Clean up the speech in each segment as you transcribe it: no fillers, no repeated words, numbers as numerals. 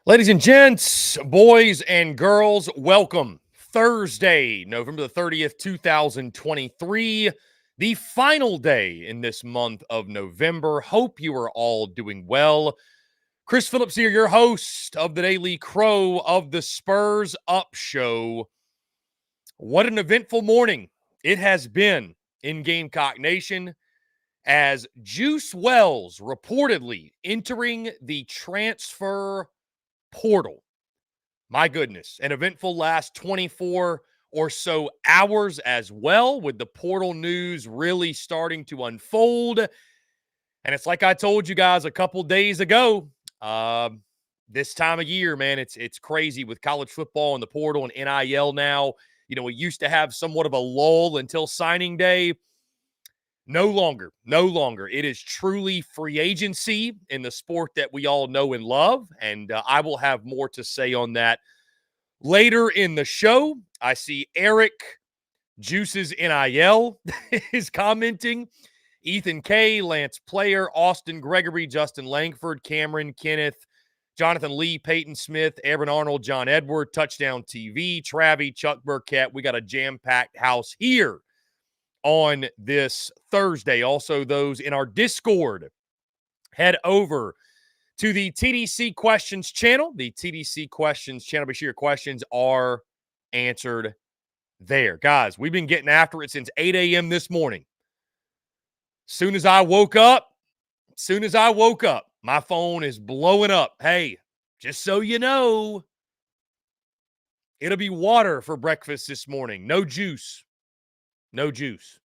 Ladies and gents, boys and girls, welcome. Thursday, November the 30th, 2023, the final day in this month of November. Hope you are all doing well. Chris Phillips here, your host of the Daily Crow of the Spurs Up Show. What an eventful morning it has been in Gamecock Nation as Juice Wells reportedly entering the transfer portal. My goodness, an eventful last 24 or so hours as well, with the portal news really starting to unfold. And it's like I told you guys a couple days ago, this time of year, man, it's crazy with college football and the portal and NIL now. You know, we used to have somewhat of a lull until signing day. No longer, no longer. It is truly free agency in the sport that we all know and love. And I will have more to say on that later in the show. I see Eric Juice's NIL is commenting. Ethan K, Lance Player, Austin Gregory, Justin Langford, Cameron, Kenneth, Jonathan Lee, Peyton Smith, Aaron Arnold, John Edward, Touchdown TV, Travie, Chuck Burkett. We got a jam-packed house here on this Thursday. Also, those in our Discord, head over to the TDC Questions channel. The TDC Questions channel. Be sure your questions are answered there. Guys, we've been getting after it since 8 a.m. this morning. Soon as I woke up, my phone is blowing up. Hey, just so you know, it'll be water for breakfast this morning. No juice. No juice.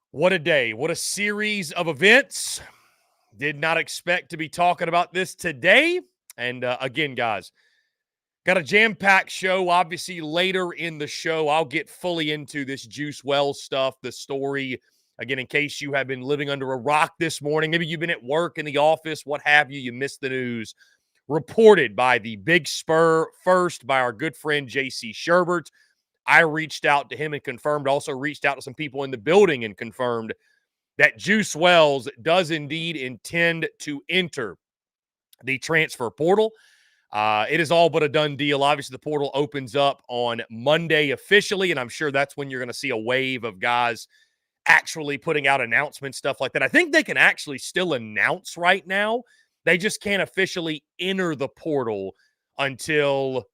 What a day. What a series of events. Did not expect to be talking about this today. And again, guys, got a jam-packed show. Obviously, later in the show, I'll get fully into this Juice Wells stuff, the story. Again, in case you have been living under a rock this morning, maybe you've been at work, in the office, what have you, you missed the news. Reported by the Big Spur first by our good friend J.C. Sherbert. I reached out to him and confirmed, also reached out to some people in the building and confirmed that Juice Wells does indeed intend to enter the transfer portal. It is all but a done deal. Obviously, the portal opens up on Monday officially, and I'm sure that's when you're going to see a wave of guys actually putting out announcements, stuff like that. I think they can actually still announce right now. They just can't officially enter the portal until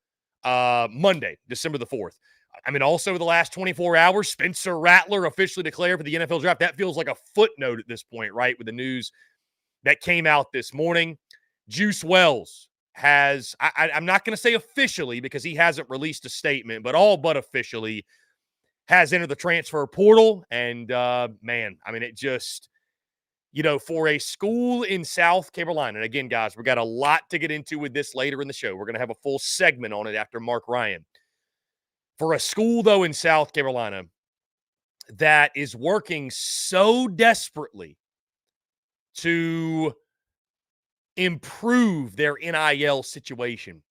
Monday, December the 4th. I mean, also the last 24 hours, Spencer Rattler officially declared for the NFL draft. That feels like a footnote at this point, right? With the news that came out this morning. Juice Wells has, I'm not going to say officially because he hasn't released a statement, but all but officially has entered the transfer portal. And man, I mean, it just, you know, for a school in South Carolina, and again, guys, we got a lot to get into with this later in the show. We're going to have a full segment on it after Marc Ryan. For a school, though, in South Carolina that is working so desperately to improve their NIL situation,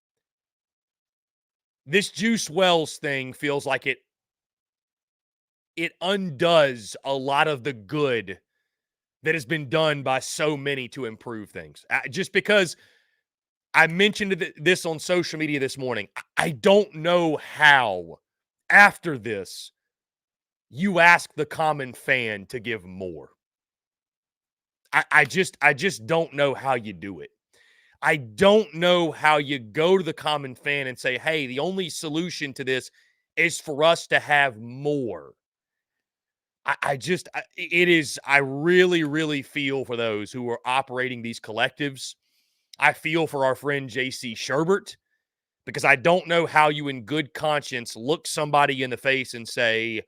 this Juice Wells thing feels like it undoes a lot of the good that has been done by so many to improve things. Just because I mentioned this on social media this morning, I don't know how, after this, you ask the common fan to give more. I just don't know how you do it. I don't know how you go to the common fan and say, hey, the only solution to this is for us to have more. I really, really feel for those who are operating these collectives. I feel for our friend J.C. Sherbert, because I don't know how you in good conscience look somebody in the face and say,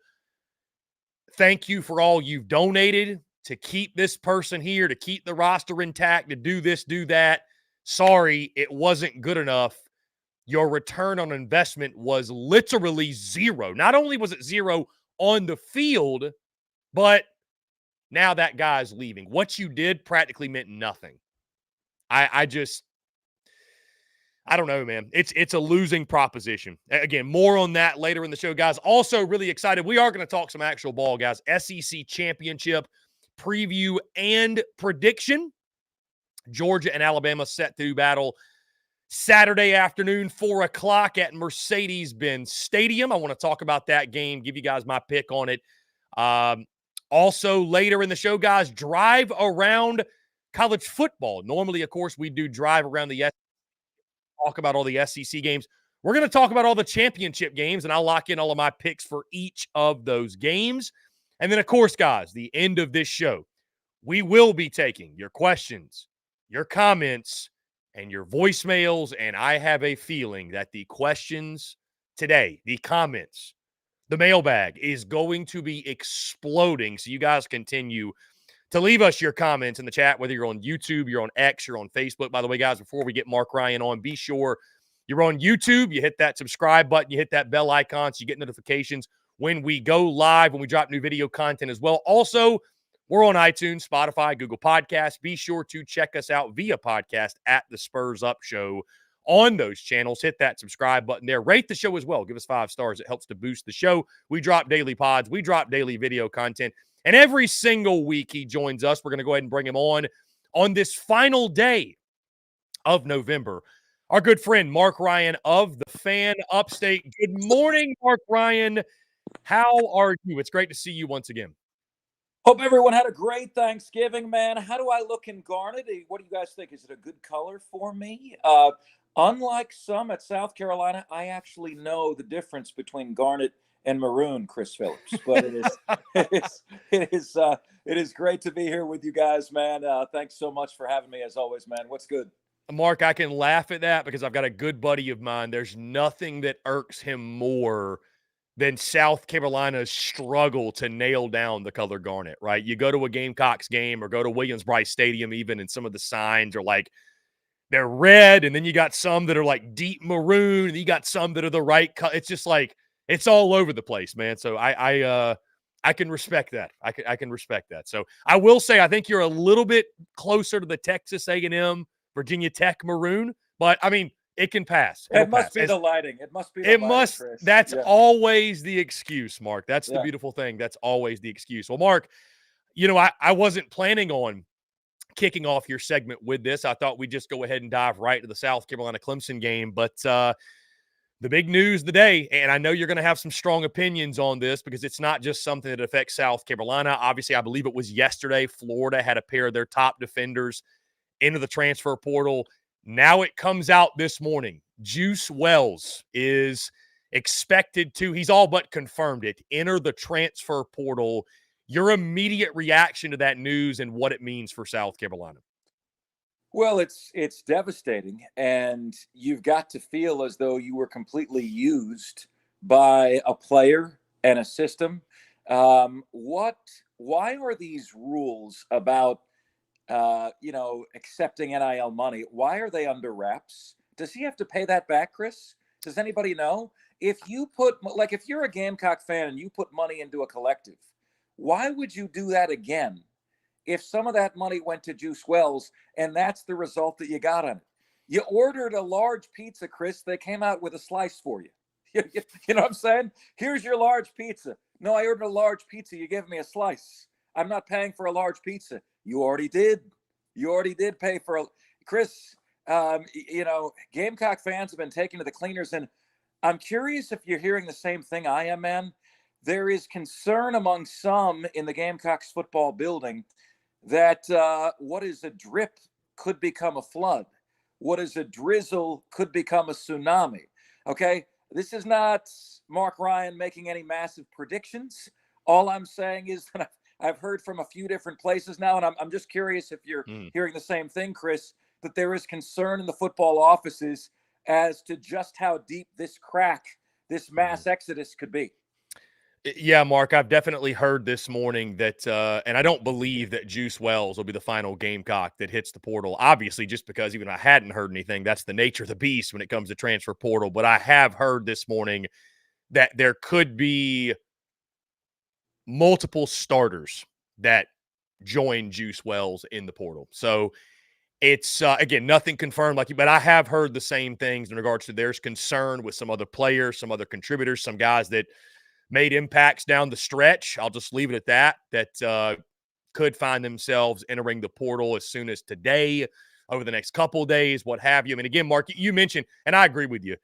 thank you for all you've donated to keep this person here, to keep the roster intact, to do this, do that. Sorry, it wasn't good enough. Your return on investment was literally zero. Not only was it zero on the field, but now that guy's leaving. What you did practically meant nothing. I don't know, man. It's a losing proposition. Again, more on that later in the show, guys. Also really excited. We are going to talk some actual ball, guys. SEC championship preview and prediction. Georgia and Alabama set to battle Saturday afternoon, 4 o'clock at Mercedes-Benz Stadium. I want to talk about that game, give you guys my pick on it. Also, later in the show, guys, drive around college football. Normally, of course, we do drive around the talk about all the SEC games. We're going to talk about all the championship games, and I'll lock in all of my picks for each of those games. And then, of course, guys, the end of this show, we will be taking your questions, your comments, and your voicemails. And I have a feeling that the questions today, the comments, the mailbag is going to be exploding. So you guys continue to leave us your comments in the chat, whether you're on YouTube, you're on X, you're on Facebook. By the way, guys, before we get Marc Ryan on, be sure you're on YouTube, you hit that subscribe button, you hit that bell icon so you get notifications when we go live, when we drop new video content as well. Also, we're on iTunes, Spotify, Google Podcasts. Be sure to check us out via podcast at The Spurs Up Show on those channels. Hit that subscribe button there. Rate the show as well. Give us 5 stars. It helps to boost the show. We drop daily pods. We drop daily video content. And every single week he joins us. We're going to go ahead and bring him on this final day of November. Our good friend, Marc Ryan of The Fan Upstate. Good morning, Marc Ryan. How are you? It's great to see you once again. Hope everyone had a great Thanksgiving, man. How do I look in garnet? What do you guys think? Is it a good color for me? Unlike some at South Carolina, I actually know the difference between garnet and maroon, Chris Phillips. But it is great to be here with you guys, man. Thanks so much for having me, as always, man. What's good? Marc, I can laugh at that because I've got a good buddy of mine. There's nothing that irks him more than South Carolina's struggle to nail down the color garnet, right? You go to a Gamecocks game or go to Williams-Brice Stadium even, and some of the signs are like, they're red, and then you got some that are like deep maroon, and you got some that are the right color. It's just like, it's all over the place, man. So I can respect that. I can respect that. So I will say, I think you're a little bit closer to the Texas A&M, Virginia Tech maroon, but I mean, it can pass. It must be the lighting. It must be the lighting, Chris. That's always the excuse, Marc. That's the beautiful thing. That's always the excuse. Well, Marc, I wasn't planning on kicking off your segment with this. I thought we'd just go ahead and dive right to the South Carolina Clemson game. But the big news of the day, and I know you're going to have some strong opinions on this because it's not just something that affects South Carolina. Obviously, I believe it was yesterday, Florida had a pair of their top defenders into the transfer portal. Now it comes out this morning. Juice Wells is expected to, he's all but confirmed it, enter the transfer portal. Your immediate reaction to that news and what it means for South Carolina? Well, it's devastating, and you've got to feel as though you were completely used by a player and a system. Why are these rules about accepting NIL money? Why are they under wraps? Does he have to pay that back, Chris? Does anybody know? If you're a Gamecock fan and you put money into a collective, why would you do that again if some of that money went to Juice Wells and that's the result that you got on it? You ordered a large pizza, Chris. They came out with a slice for you. You know what I'm saying? Here's your large pizza. No, I ordered a large pizza. You gave me a slice. I'm not paying for a large pizza. You already did. You already did pay for Chris, Gamecock fans have been taken to the cleaners, and I'm curious if you're hearing the same thing I am, man. There is concern among some in the Gamecocks football building that what is a drip could become a flood. What is a drizzle could become a tsunami. Okay? This is not Marc Ryan making any massive predictions. All I'm saying is that I've heard from a few different places now, and I'm just curious if you're hearing the same thing, Chris, that there is concern in the football offices as to just how deep this mass exodus could be. Yeah, Marc, I've definitely heard this morning that, and I don't believe that Juice Wells will be the final Gamecock that hits the portal, obviously, just because even if I hadn't heard anything, that's the nature of the beast when it comes to transfer portal. But I have heard this morning that there could be multiple starters that join Juice Wells in the portal. So it's, again, nothing confirmed, but I have heard the same things in regards to there's concern with some other players, some other contributors, some guys that made impacts down the stretch. I'll just leave it at that could find themselves entering the portal as soon as today. over the next couple of days, what have you. I mean, again, Mark, you mentioned, and I agree with you,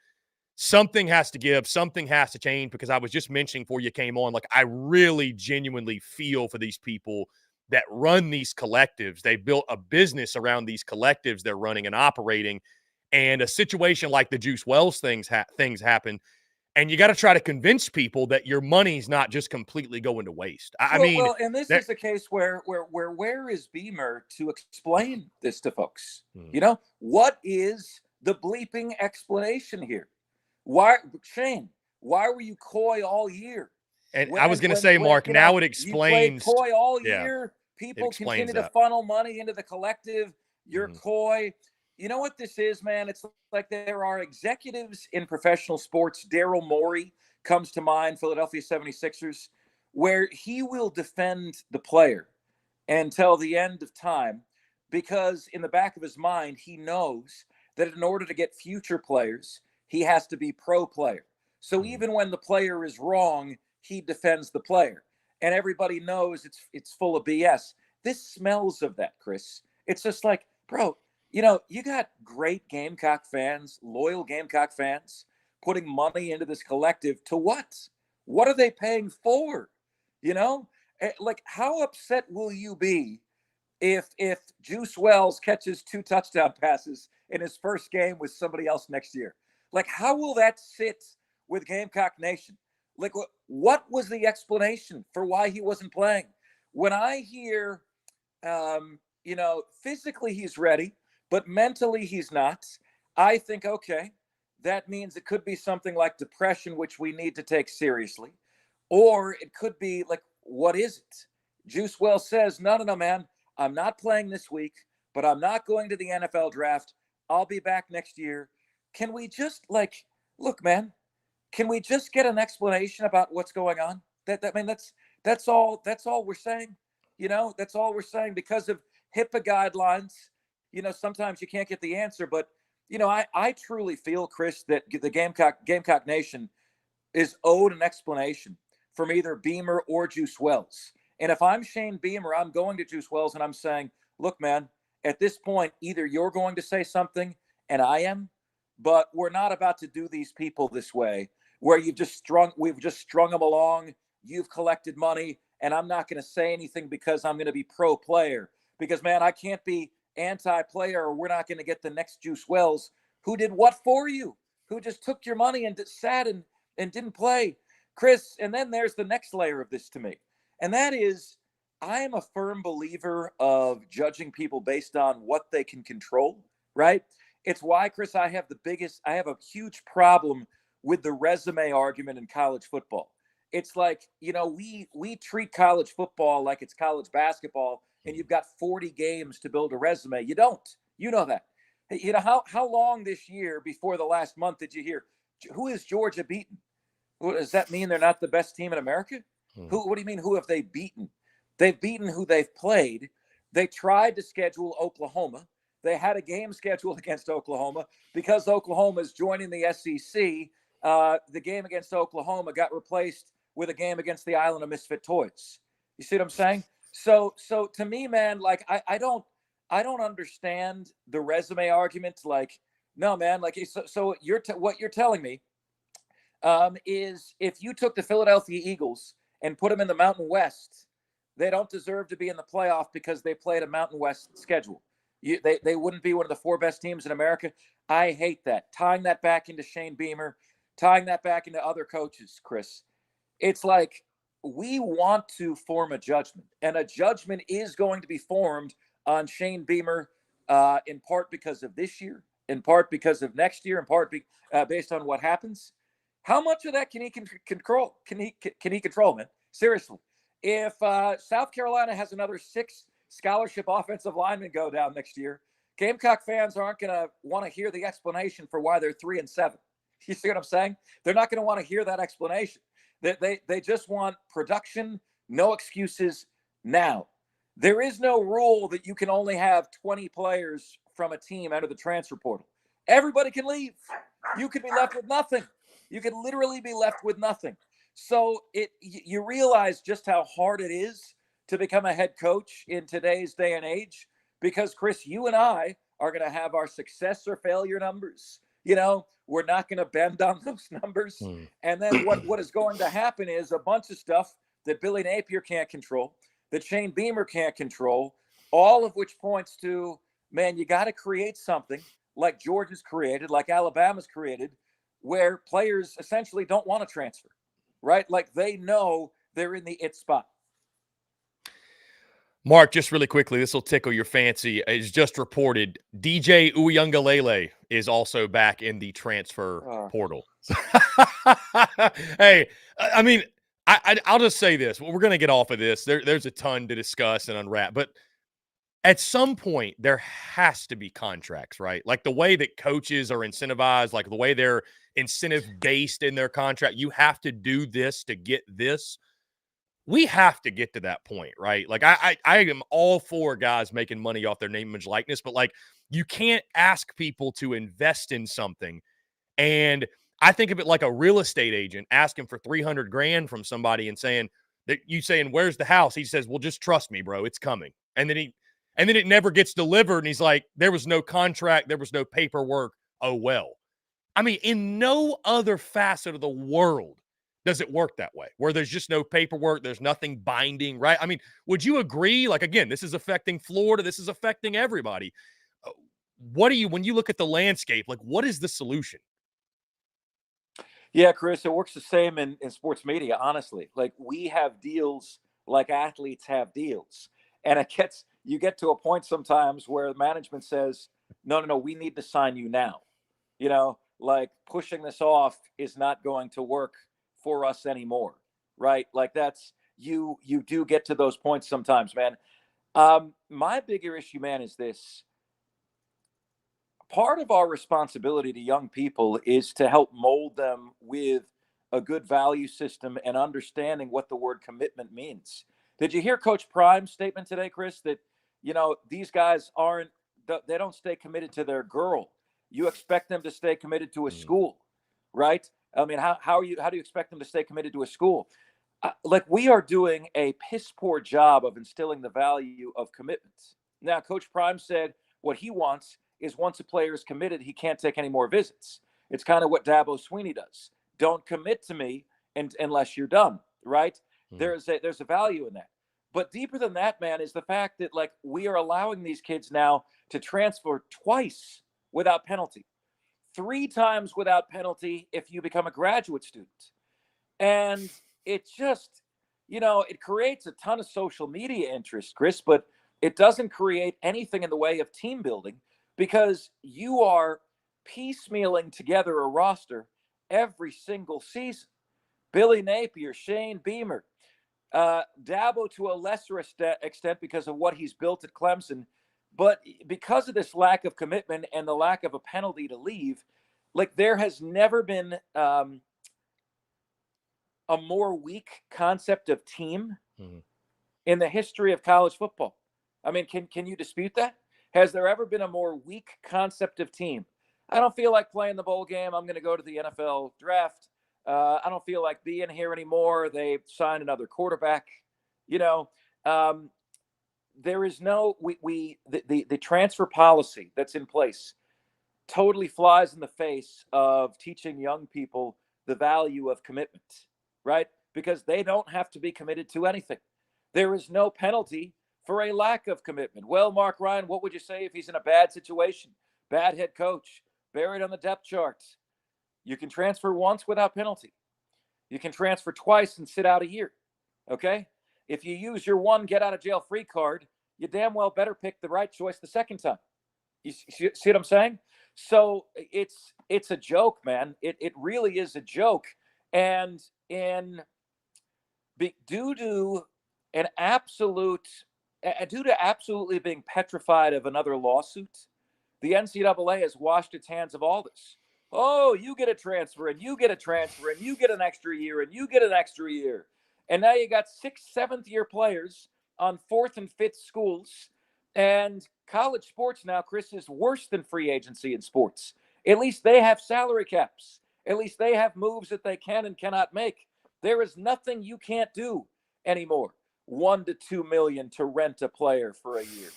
something has to give, something has to change, because I was just mentioning before you came on, like, I really genuinely feel for these people that run these collectives. They built a business around these collectives they're running and operating, and a situation like the Juice Wells things happen, and you got to try to convince people that your money's not just completely going to waste. I mean, well, and this is a case where is Beamer to explain this to folks? You know, what is the bleeping explanation here? Why, Shane? Why were you coy all year? And I was going to say, Mark, now it explains. You played coy all Yeah, year. People continue that. to funnel money into the collective. You're coy. You know what this is, man? It's like there are executives in professional sports. Daryl Morey comes to mind, Philadelphia 76ers, where he will defend the player until the end of time, because in the back of his mind, he knows that in order to get future players, he has to be pro player. So even when the player is wrong, he defends the player. And everybody knows it's full of BS. This smells of that, Chris. It's just like, bro, you know, you got great Gamecock fans, loyal Gamecock fans, putting money into this collective to what? What are they paying for? You know, like, how upset will you be if Juice Wells catches 2 touchdown passes in his first game with somebody else next year? Like, how will that sit with Gamecock Nation? Like, what was the explanation for why he wasn't playing? When I hear, you know, physically he's ready, but mentally he's not, I think, okay, that means it could be something like depression, which we need to take seriously. Or it could be like, what is it? Juice Wells says, no, man, I'm not playing this week, but I'm not going to the NFL draft. I'll be back next year. Can we just, like, look, man, can we just get an explanation about what's going on? That's all we're saying. You know, that's all we're saying. Because of HIPAA guidelines, you know, sometimes you can't get the answer. But, you know, I truly feel, Chris, that the Gamecock Nation is owed an explanation from either Beamer or Juice Wells. And if I'm Shane Beamer, I'm going to Juice Wells and I'm saying, look, man, at this point, either you're going to say something and I am, but we're not about to do these people this way, where we've just strung them along. You've collected money, and I'm not going to say anything because I'm going to be pro player. Because, man, I can't be anti-player, or we're not going to get the next Juice Wells who did what for you, who just took your money and sat and didn't play, Chris. And then there's the next layer of this to me, and that is, I am a firm believer of judging people based on what they can control, right? It's why, Chris, I have a huge problem with the resume argument in college football. It's like, you know, we treat college football like it's college basketball, and you've got 40 games to build a resume. You don't. You know that. You know, how long this year before the last month did you hear, who is Georgia beaten? What, does that mean they're not the best team in America? What do you mean, who have they beaten? They've beaten who they've played. They tried to schedule Oklahoma. They had a game scheduled against Oklahoma. Because Oklahoma is joining the SEC, the game against Oklahoma got replaced with a game against the Island of Misfit Toys. You see what I'm saying? So to me, man, like, I don't understand the resume argument. Like, no, man, like, so what you're telling me is, if you took the Philadelphia Eagles and put them in the Mountain West, they don't deserve to be in the playoff because they played a Mountain West schedule. They wouldn't be one of the 4 best teams in America. I hate that. Tying that back into Shane Beamer, tying that back into other coaches, Chris. It's like, we want to form a judgment, and a judgment is going to be formed on Shane Beamer, in part because of this year, in part because of next year, in part based on what happens. How much of that can he control? Can he control, man? Seriously. If South Carolina has another 6 scholarship offensive linemen go down next year, Gamecock fans aren't going to want to hear the explanation for why they're 3-7. You see what I'm saying? They're not going to want to hear that explanation. They just want production, no excuses now. There is no rule that you can only have 20 players from a team enter the transfer portal. Everybody can leave. You could be left with nothing. You could literally be left with nothing. So you realize just how hard it is to become a head coach in today's day and age, because, Chris, you and I are going to have our success or failure numbers. You know, we're not going to bend on those numbers. Hmm. And then what is going to happen is a bunch of stuff that Billy Napier can't control, that Shane Beamer can't control, all of which points to, man, you got to create something like Georgia's created, like Alabama's created, where players essentially don't want to transfer, right? Like they know they're in the it spot. Mark, just really quickly, this will tickle your fancy. It's just reported DJ Uiagalelei is also back in the transfer portal. Hey, I mean, I'll just say this. We're going to get off of this. There's a ton to discuss and unwrap, but at some point there has to be contracts, right? Like the way that coaches are incentivized, like the way they're incentive based in their contract. You have to do this to get this. We have to get to that point, right? Like I am all for guys making money off their name, image, likeness, but like you can't ask people to invest in something. And I think of it like a real estate agent asking for 300 grand from somebody and saying that you saying, "Where's the house?" He says, "Well, just trust me, bro. It's coming." And then it never gets delivered. And he's like, "There was no contract. There was no paperwork. Oh, well." I mean, in no other facet of the world does it work that way, where there's just no paperwork, there's nothing binding, right? I mean, would you agree? Like, again, this is affecting Florida, this is affecting everybody. What do you, when you look at the landscape, like, what is the solution? Yeah, Chris, it works the same in sports media, honestly. Like we have deals like athletes have deals. And you get to a point sometimes where the management says, no, we need to sign you now. You know, like pushing this off is not going to work for us anymore, right? Like you do get to those points sometimes, man. My bigger issue, man, is this. Part of our responsibility to young people is to help mold them with a good value system and understanding what the word commitment means. Did you hear Coach Prime's statement today, Chris, that, these guys they don't stay committed to their girl. You expect them to stay committed to a school, right? I mean, how do you expect them to stay committed to a school? Like we are doing a piss poor job of instilling the value of commitments. Now, Coach Prime said what he wants is once a player is committed, he can't take any more visits. It's kind of what Dabo Sweeney does. Don't commit to me unless you're done, right? There's a value in that. But deeper than that, man, is the fact that like we are allowing these kids now to transfer twice without penalty, 3 times without penalty if you become a graduate student. And it just, it creates a ton of social media interest, Chris, but it doesn't create anything in the way of team building because you are piecemealing together a roster every single season. Billy Napier, Shane Beamer, Dabo to a lesser extent because of what he's built at Clemson. But because of this lack of commitment and the lack of a penalty to leave, like there has never been a more weak concept of team in the history of college football. I mean, can you dispute that? Has there ever been a more weak concept of team? I don't feel like playing the bowl game. I'm going to go to the NFL draft. I don't feel like being here anymore. They signed another quarterback. There is no the transfer policy that's in place totally flies in the face of teaching young people the value of commitment, right? Because they don't have to be committed to anything. There is no penalty for a lack of commitment. Well, Mark Ryan, what would you say if he's in a bad situation, bad head coach, buried on the depth charts? You can transfer once without penalty. You can transfer twice and sit out a year. Okay? If you use your one get out of jail free card, you damn well better pick the right choice the second time. You see what I'm saying? So it's a joke, man. It really is a joke. And due to absolutely being petrified of another lawsuit, the NCAA has washed its hands of all this. Oh, you get a transfer and you get a transfer and you get an extra year and you get an extra year. And now you got 6th, 7th year players on 4th and 5th schools. And college sports now, Chris, is worse than free agency in sports. At least they have salary caps. At least they have moves that they can and cannot make. There is nothing you can't do anymore. $1 to $2 million to rent a player for a year.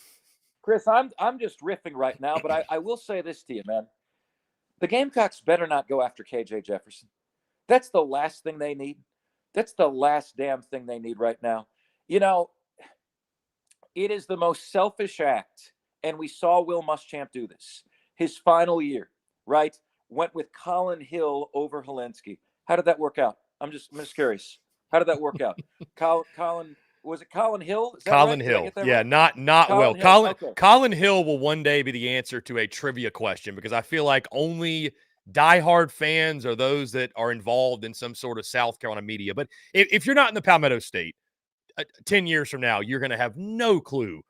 Chris, I'm just riffing right now, but I will say this to you, man. The Gamecocks better not go after KJ Jefferson. That's the last thing they need. That's the last damn thing they need right now. You know, it is the most selfish act, and we saw Will Muschamp do this. His final year, right? Went with Colin Hill over Helensky. How did that work out? I'm just curious. How did that work out? Colin was it Colin Hill? Is that Colin right? Did I Hill. get that Yeah, right? not well. Colin Hill. Okay. Colin Hill will one day be the answer to a trivia question because I feel like only diehard fans are those that are involved in some sort of South Carolina media. But if you're not in the Palmetto State, 10 years from now, you're going to have no clue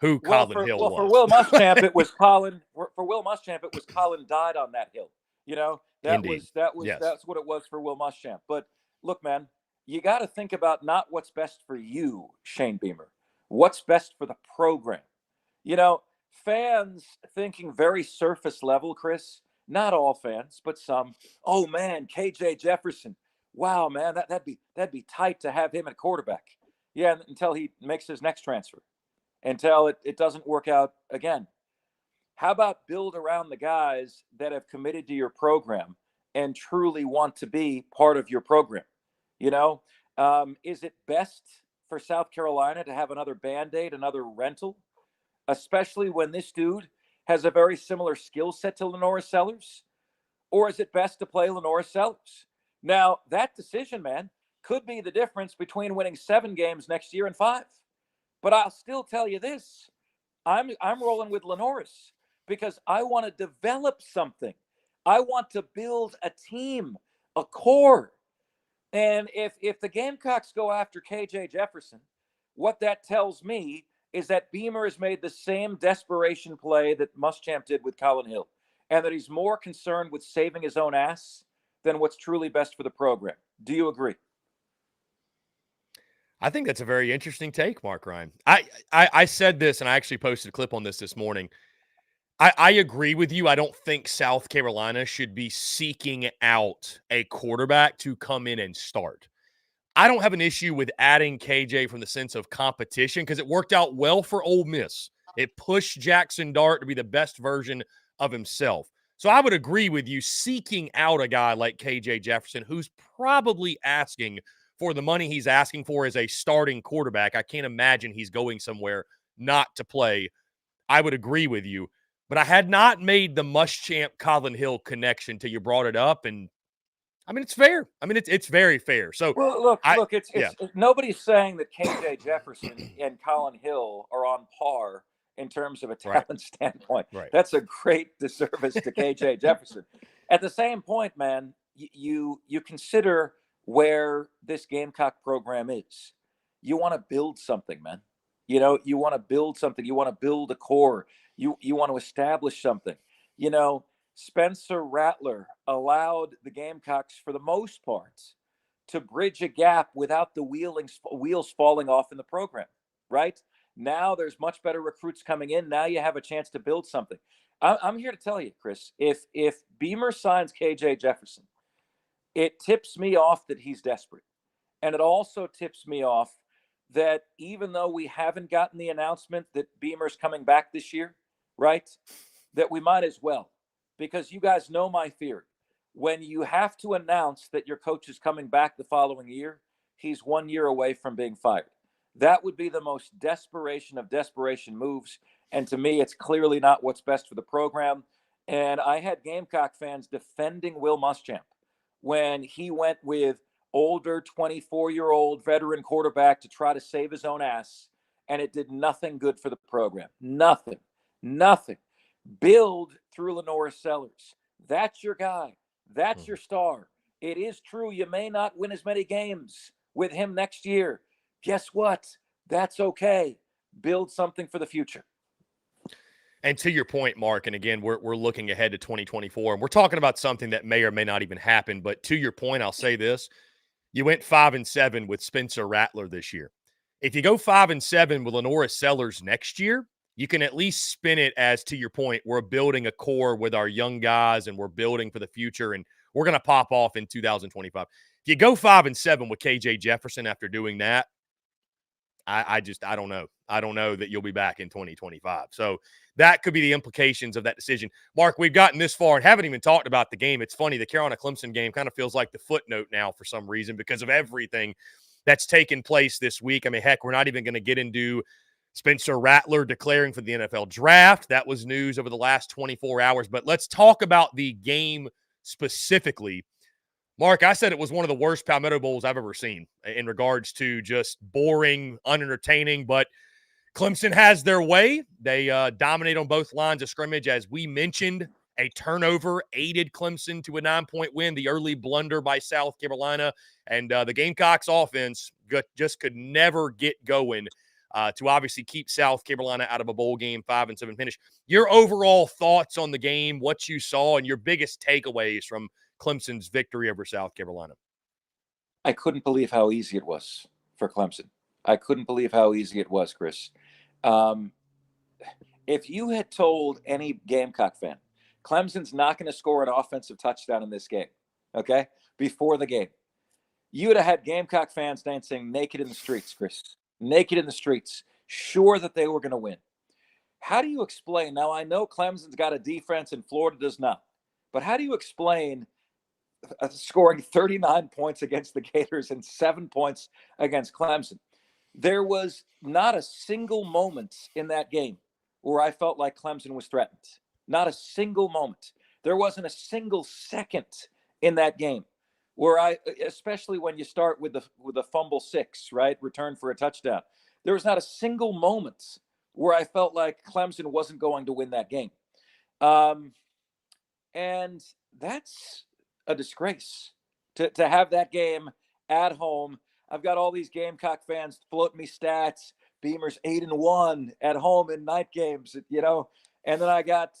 who Colin Hill For was. Will Muschamp, it was Colin. For Will Muschamp, it was Colin died on that hill. You know, Indeed. Yes. that's what it was for Will Muschamp. But look, man, you got to think about not what's best for you, Shane Beamer. What's best for the program? You know, fans thinking very surface level, Chris. Not all fans, but some. Oh man, KJ Jefferson. Wow, man, that'd be tight to have him at quarterback. Yeah, until he makes his next transfer, until it doesn't work out again. How about build around the guys that have committed to your program and truly want to be part of your program? You know, is it best for South Carolina to have another Band-Aid, another rental, especially when this dude has a very similar skill set to Lenora Sellers? Or is it best to play Lenora Sellers? Now, that decision, man, could be the difference between winning 7 games next year and 5. But I'll still tell you this. I'm rolling with Lenoris because I want to develop something. I want to build a team, a core. And if the Gamecocks go after KJ Jefferson, what that tells me is that Beamer has made the same desperation play that Muschamp did with Colin Hill, and that he's more concerned with saving his own ass than what's truly best for the program. Do you agree? I think that's a very interesting take, Mark Ryan. I said this, and I actually posted a clip on this morning. I agree with you. I don't think South Carolina should be seeking out a quarterback to come in and start. I don't have an issue with adding KJ from the sense of competition because it worked out well for Ole Miss. It pushed Jackson Dart to be the best version of himself. So I would agree with you seeking out a guy like KJ Jefferson who's probably asking for the money he's asking for as a starting quarterback. I can't imagine he's going somewhere not to play. I would agree with you. But I had not made the Muschamp Colin Hill connection till you brought it up, and I mean it's fair. I mean it's very fair. So well, look, it's nobody's saying that KJ Jefferson and Colin Hill are on par in terms of a talent standpoint. Right. That's a great disservice to KJ Jefferson. At the same point, man, you consider where this Gamecock program is. You want to build something, man. You know, you want to build something. You want to build a core. You want to establish something. You know, Spencer Rattler allowed the Gamecocks, for the most part, to bridge a gap without the wheels falling off in the program, right? Now there's much better recruits coming in. Now you have a chance to build something. I'm here to tell you, Chris, if Beamer signs KJ Jefferson, it tips me off that he's desperate. And it also tips me off that even though we haven't gotten the announcement that Beamer's coming back this year, right, that we might as well. Because you guys know my theory. When you have to announce that your coach is coming back the following year, he's 1 year away from being fired. That would be the most desperation of desperation moves. And to me, it's clearly not what's best for the program. And I had Gamecock fans defending Will Muschamp when he went with older 24-year-old veteran quarterback to try to save his own ass. And it did nothing good for the program. Nothing. Build through Lenora Sellers. That's your guy. That's your star. It is true you may not win as many games with him next year. Guess what? That's okay. Build something for the future. And to your point, Mark, and again, we're looking ahead to 2024, and we're talking about something that may or may not even happen. But to your point, I'll say this. You went 5-7 with Spencer Rattler this year. If you go 5-7 with Lenora Sellers next year, you can at least spin it as, to your point, we're building a core with our young guys and we're building for the future and we're going to pop off in 2025. If you go 5-7 with KJ Jefferson after doing that, I don't know. I don't know that you'll be back in 2025. So that could be the implications of that decision. Mark, we've gotten this far and haven't even talked about the game. It's funny, the Carolina-Clemson game kind of feels like the footnote now for some reason because of everything that's taken place this week. I mean, heck, we're not even going to get into Spencer Rattler declaring for the NFL draft. That was news over the last 24 hours. But let's talk about the game specifically. Mark, I said it was one of the worst Palmetto Bowls I've ever seen in regards to just boring, unentertaining, but Clemson has their way. They dominate on both lines of scrimmage. As we mentioned, a turnover aided Clemson to a 9-point win, the early blunder by South Carolina, and the Gamecocks offense just could never get going to obviously keep South Carolina out of a bowl game, 5-7 finish. Your overall thoughts on the game, what you saw, and your biggest takeaways from Clemson's victory over South Carolina? I couldn't believe how easy it was for Clemson. I couldn't believe how easy it was, Chris. If you had told any Gamecock fan, Clemson's not going to score an offensive touchdown in this game, okay, before the game, you would have had Gamecock fans dancing naked in the streets, Chris. Naked in the streets, sure that they were going to win. How do you explain? Now, I know Clemson's got a defense and Florida does not, but how do you explain scoring 39 points against the Gators and 7 points against Clemson? There was not a single moment in that game where I felt like Clemson was threatened. Not a single moment. There wasn't a single second in that game where especially when you start with the fumble 6, right? Return for a touchdown. There was not a single moment where I felt like Clemson wasn't going to win that game. And that's a disgrace to have that game at home. I've got all these Gamecock fans floating me stats. Beamer's 8-1 at home in night games, And then I got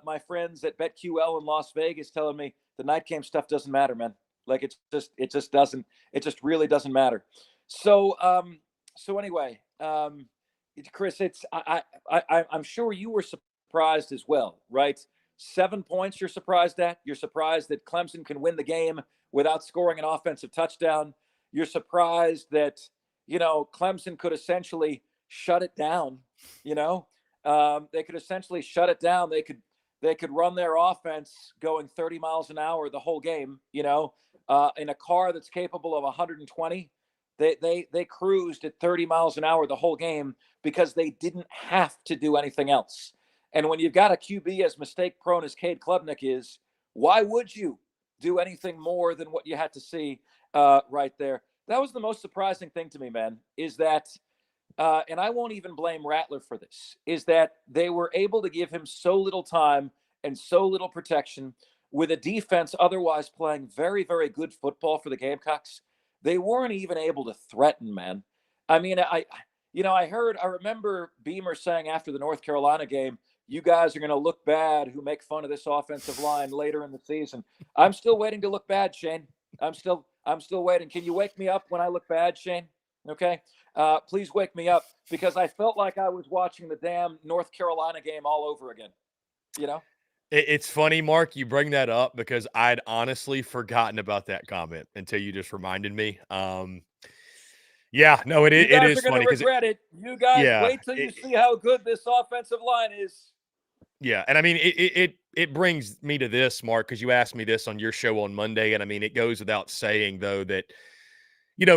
my friends at BetQL in Las Vegas telling me the night game stuff doesn't matter, man. Like it just really doesn't matter. So anyway, Chris, I'm sure you were surprised as well, right? 7 points you're surprised at. You're surprised that Clemson can win the game without scoring an offensive touchdown. You're surprised that, Clemson could essentially shut it down. They could essentially shut it down. They could run their offense going 30 miles an hour the whole game, in a car that's capable of 120. They cruised at 30 miles an hour the whole game because they didn't have to do anything else. And when you've got a QB as mistake prone as Cade Klubnik is, why would you do anything more than what you had to see right there? That was the most surprising thing to me, man, is that, and I won't even blame Rattler for this, is that they were able to give him so little time and so little protection with a defense otherwise playing very, very good football for the Gamecocks. They weren't even able to threaten, man. I mean, I remember Beamer saying after the North Carolina game, you guys are going to look bad who make fun of this offensive line later in the season. I'm still waiting to look bad, Shane. I'm still waiting. Can you wake me up when I look bad, Shane? Okay. Please wake me up because I felt like I was watching the damn North Carolina game all over again. It's funny, Mark, you bring that up because I'd honestly forgotten about that comment until you just reminded me. Yeah, no, it is funny. You guys are going to regret it. You guys wait till you see how good this offensive line is. Yeah, and I mean, it brings me to this, Mark, because you asked me this on your show on Monday, and I mean, it goes without saying, though, that,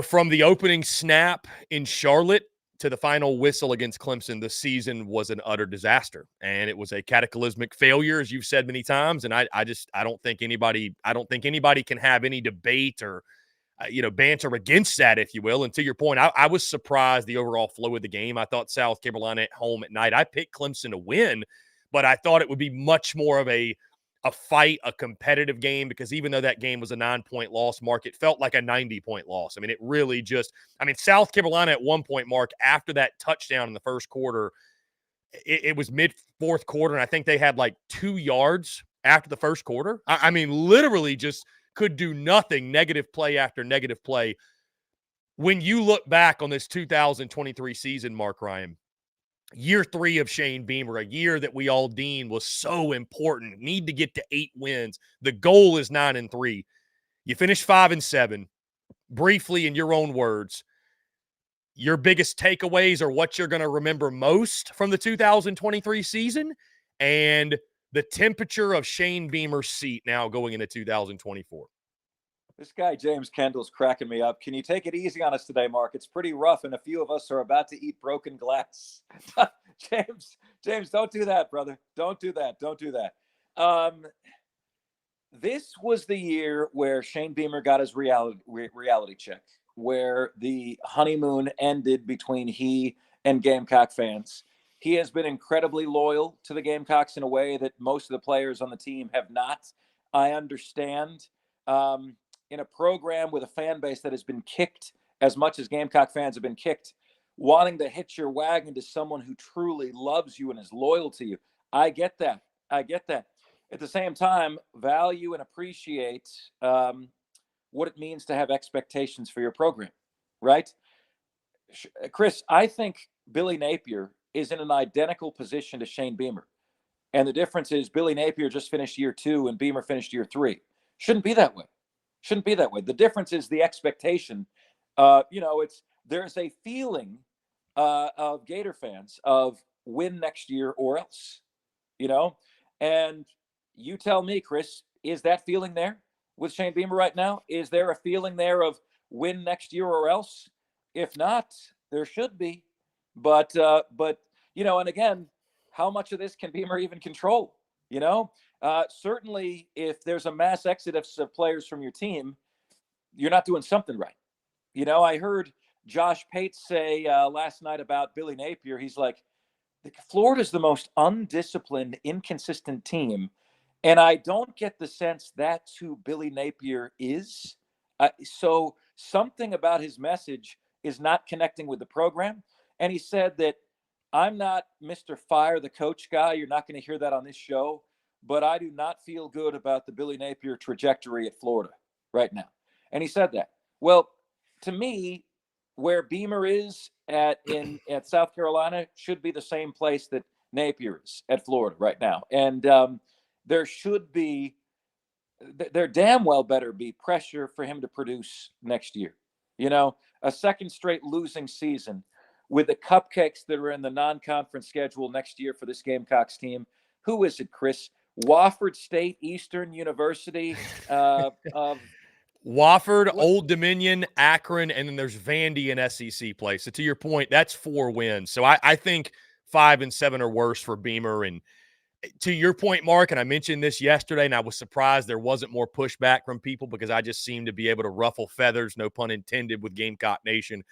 from the opening snap in Charlotte to the final whistle against Clemson, the season was an utter disaster, and it was a cataclysmic failure, as you've said many times, and I don't think anybody can have any debate or banter against that, if you will. And to your point, I was surprised the overall flow of the game. I thought South Carolina at home at night, I picked Clemson to win, but I thought it would be much more of a fight, a competitive game, because even though that game was a 9-point loss, Mark, it felt like a 90-point loss. I mean, it really South Carolina at one point, Mark, after that touchdown in the first quarter, it was mid-fourth quarter, and I think they had like 2 yards after the first quarter. I mean, literally just could do nothing, negative play after negative play. When you look back on this 2023 season, Mark Ryan, year 3 of Shane Beamer, a year that we all deemed was so important, need to get to 8 wins. The goal is 9-3. You finish 5-7. Briefly, in your own words, your biggest takeaways or what you're going to remember most from the 2023 season, and the temperature of Shane Beamer's seat now going into 2024. This guy, James Kendall's cracking me up. Can you take it easy on us today, Mark? It's pretty rough, and a few of us are about to eat broken glass. James, don't do that, brother. Don't do that. Don't do that. This was the year where Shane Beamer got his reality check, where the honeymoon ended between he and Gamecock fans. He has been incredibly loyal to the Gamecocks in a way that most of the players on the team have not. I understand. In a program with a fan base that has been kicked as much as Gamecock fans have been kicked, wanting to hitch your wagon to someone who truly loves you and is loyal to you. I get that. I get that. At the same time, value and appreciate what it means to have expectations for your program, right? Chris, I think Billy Napier is in an identical position to Shane Beamer. And the difference is Billy Napier just finished year 2 and Beamer finished year 3. Shouldn't be that way. Shouldn't be that way. The difference is the expectation. There's a feeling of Gator fans of win next year or else, and you tell me, Chris, is that feeling there with Shane Beamer right now? Is there a feeling there of win next year or else? If not, there should be. But and again, how much of this can Beamer even control? Certainly, if there's a mass exodus of players from your team, you're not doing something right. I heard Josh Pate say last night about Billy Napier. He's like, Florida's the most undisciplined, inconsistent team. And I don't get the sense that's who Billy Napier is. So something about his message is not connecting with the program. And he said that I'm not Mr. Fire the coach guy. You're not going to hear that on this show. But I do not feel good about the Billy Napier trajectory at Florida right now. And he said that. Well, to me, where Beamer is at South Carolina should be the same place that Napier is at Florida right now. And there damn well better be pressure for him to produce next year. A second straight losing season with the Cupcakes that are in the non-conference schedule next year for this Gamecocks team. Who is it, Chris? Wofford State, Eastern University. Wofford, Old Dominion, Akron, and then there's Vandy in SEC play. So to your point, that's 4 wins. So I think 5 and 7 are worse for Beamer. And to your point, Mark, and I mentioned this yesterday, and I was surprised there wasn't more pushback from people because I just seem to be able to ruffle feathers, no pun intended, with Gamecock Nation.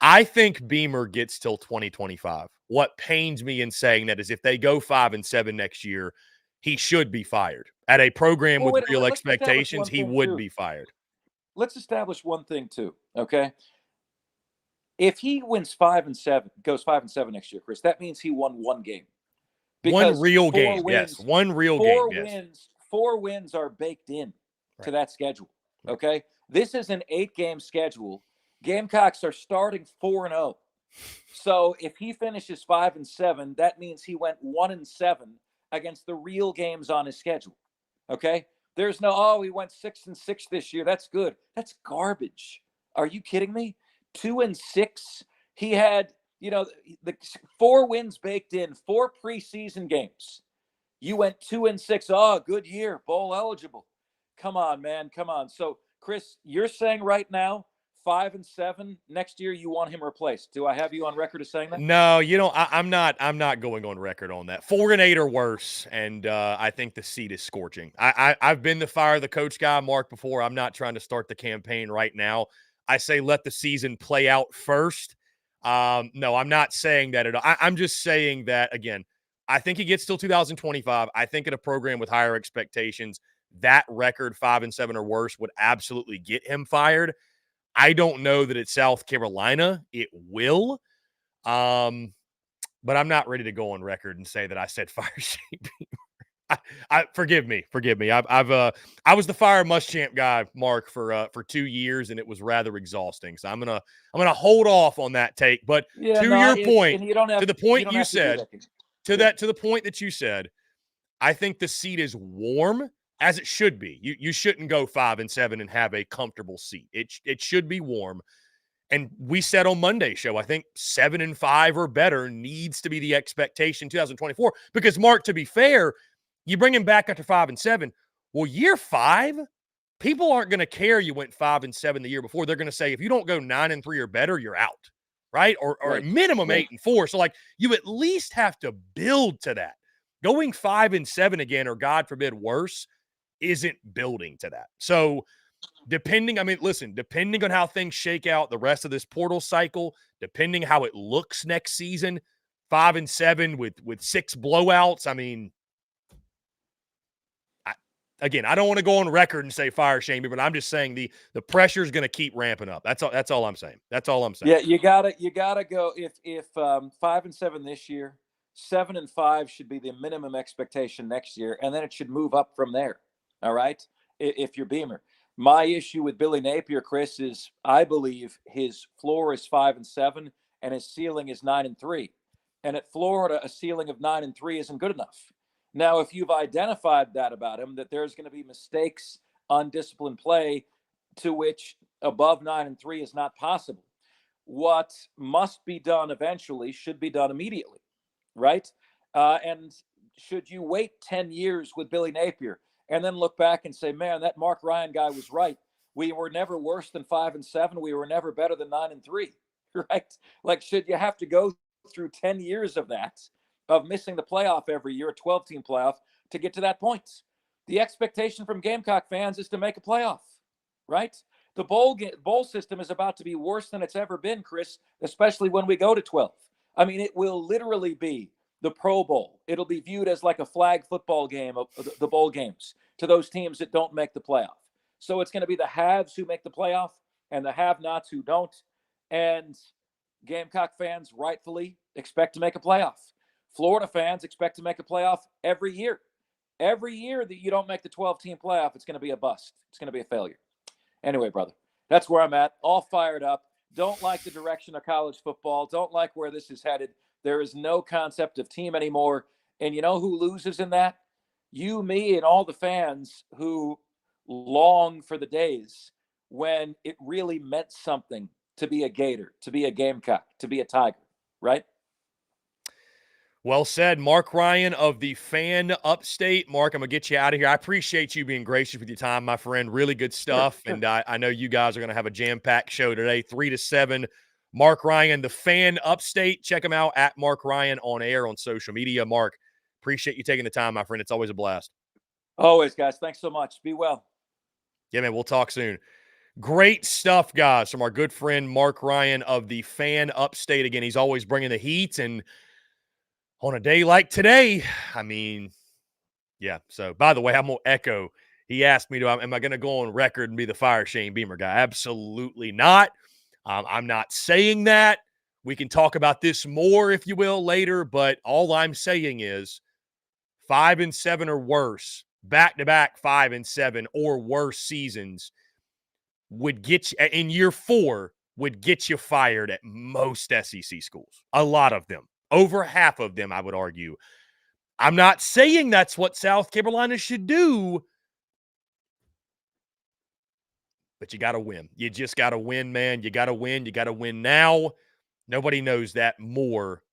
I think Beamer gets till 2025. What pains me in saying that is if they go 5 and 7 next year, he should be fired. At a program with real expectations, he would be fired. Let's establish one thing too, okay? If he wins 5 and 7, goes 5 and 7 next year, Chris, that means he won 1 game. One real game, yes. One real game, yes. 4 wins are baked in to that schedule, okay? This is an 8-game schedule. Gamecocks are starting 4-0. So if he finishes 5 and 7, that means he went 1 and 7 against the real games on his schedule. Okay? There's no, he went 6 and 6 this year. That's good. That's garbage. Are you kidding me? 2 and 6. He had, the 4 wins baked in, 4 preseason games. You went 2 and 6. Oh, good year, bowl eligible. Come on, man. Come on. So, Chris, you're saying right now, 5 and 7 next year, you want him replaced. Do I have you on record as saying that? No, I'm not going on record on that. 4 and 8 or worse, and I think the seat is scorching. I've been the fire the coach guy, Mark, before. I'm not trying to start the campaign right now. I say let the season play out first. No, I'm not saying that at all. I'm just saying that, again, I think he gets till 2025. I think in a program with higher expectations, that record 5 and 7 or worse would absolutely get him fired. I don't know that at South Carolina it will, but I'm not ready to go on record and say that I said fire Shane Beamer. Forgive me. I was the fire Muschamp guy, Mark, for 2 years, and it was rather exhausting. So I'm gonna hold off on that take. But to your point, to the point you said, to the point that you said, I think the seat is warm. As it should be. You shouldn't go 5 and 7 and have a comfortable seat. It should be warm. And we said on Monday's show, I think 7-5 or better needs to be the expectation 2024. Because, Mark, to be fair, you bring him back after 5-7. Well, year 5, people aren't going to care you went 5-7 the year before. They're going to say, if you don't go 9-3 or better, you're out, right? Or Right. at minimum Right. 8-4. So, like, you at least have to build to that. Going 5-7 again, or God forbid worse, isn't building to that. So, depending on how things shake out the rest of this portal cycle, depending how it looks next season, 5-7 with 6 blowouts. I mean, I don't want to go on record and say fire Shane, but I'm just saying the pressure is going to keep ramping up. That's all I'm saying. That's all I'm saying. Yeah, you gotta go. If 5-7 this year, 7-5 should be the minimum expectation next year, and then it should move up from there. All right, if you're Beamer. My issue with Billy Napier, Chris, is I believe his floor is 5-7 and his ceiling is 9-3. And at Florida, a ceiling of 9-3 isn't good enough. Now, if you've identified that about him, that there's going to be mistakes, undisciplined play, to which above 9-3 is not possible. What must be done eventually should be done immediately, right? And should you wait 10 years with Billy Napier and then look back and say, man, that Marc Ryan guy was right. We were never worse than 5-7. We were never better than 9-3, right? Like, should you have to go through 10 years of that, of missing the playoff every year, a 12-team playoff, to get to that point? The expectation from Gamecock fans is to make a playoff, right? The bowl system is about to be worse than it's ever been, Chris, especially when we go to 12. I mean, it will literally be the Pro Bowl. It'll be viewed as like a flag football game of the bowl games to those teams that don't make the playoff. So it's going to be the haves who make the playoff and the have-nots who don't. And Gamecock fans rightfully expect to make a playoff. Florida fans expect to make a playoff every year. Every year that you don't make the 12-team playoff, it's going to be a bust. It's going to be a failure. Anyway, brother, that's where I'm at. All fired up. Don't like the direction of college football. Don't like where this is headed. There is no concept of team anymore. And you know who loses in that? You, me, and all the fans who long for the days when it really meant something to be a Gator, to be a Gamecock, to be a Tiger, right? Well said, Marc Ryan of the Fan Upstate. Mark, I'm going to get you out of here. I appreciate you being gracious with your time, my friend. Really good stuff. Sure. And I know you guys are going to have a jam-packed show today, 3 to 7. Marc Ryan, the Fan Upstate. Check him out at Marc Ryan on air on social media. Mark, appreciate you taking the time, my friend. It's always a blast. Always, guys. Thanks so much. Be well. Yeah, man, we'll talk soon. Great stuff, guys, from our good friend Marc Ryan of the Fan Upstate. Again, he's always bringing the heat, and on a day like today, I mean, yeah. So, by the way, I'm going to echo. He asked me, am I going to go on record and be the Fire Shane Beamer guy? Absolutely not. I'm not saying that. We can talk about this more, if you will, later. But all I'm saying is 5-7 or worse, back-to-back 5-7 or worse seasons would get you, in year 4, would get you fired at most SEC schools. A lot of them. Over half of them, I would argue. I'm not saying that's what South Carolina should do, but you got to win. You just got to win, man. You got to win. You got to win now. Nobody knows that more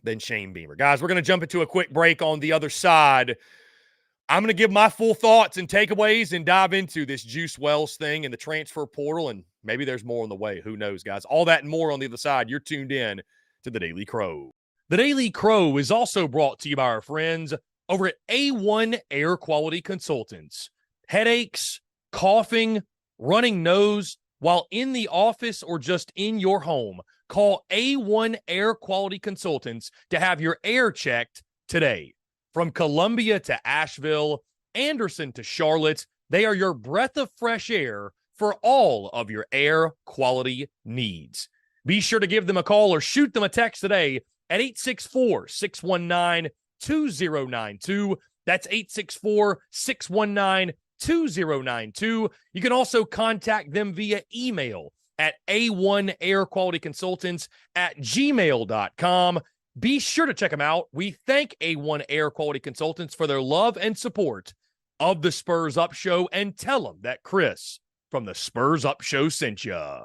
than Shane Beamer. Guys, we're going to jump into a quick break. On the other side, I'm going to give my full thoughts and takeaways and dive into this Juice Wells thing and the transfer portal, and maybe there's more on the way. Who knows, guys? All that and more on the other side. You're tuned in to the Daily Crow. The Daily Crow is also brought to you by our friends over at A1 Air Quality Consultants. Headaches, coughing, running nose while in the office or just in your home. Call A1 Air Quality Consultants to have your air checked today. From Columbia to Asheville, Anderson to Charlotte, they are your breath of fresh air for all of your air quality needs. Be sure to give them a call or shoot them a text today at 864-619-2092. That's 864-619-2092. You can also contact them via email at a1airqualityconsultants@gmail.com. Be sure to check them out. We thank A1 Air Quality Consultants for their love and support of the Spurs Up Show, and tell them that Chris from the Spurs Up Show sent you.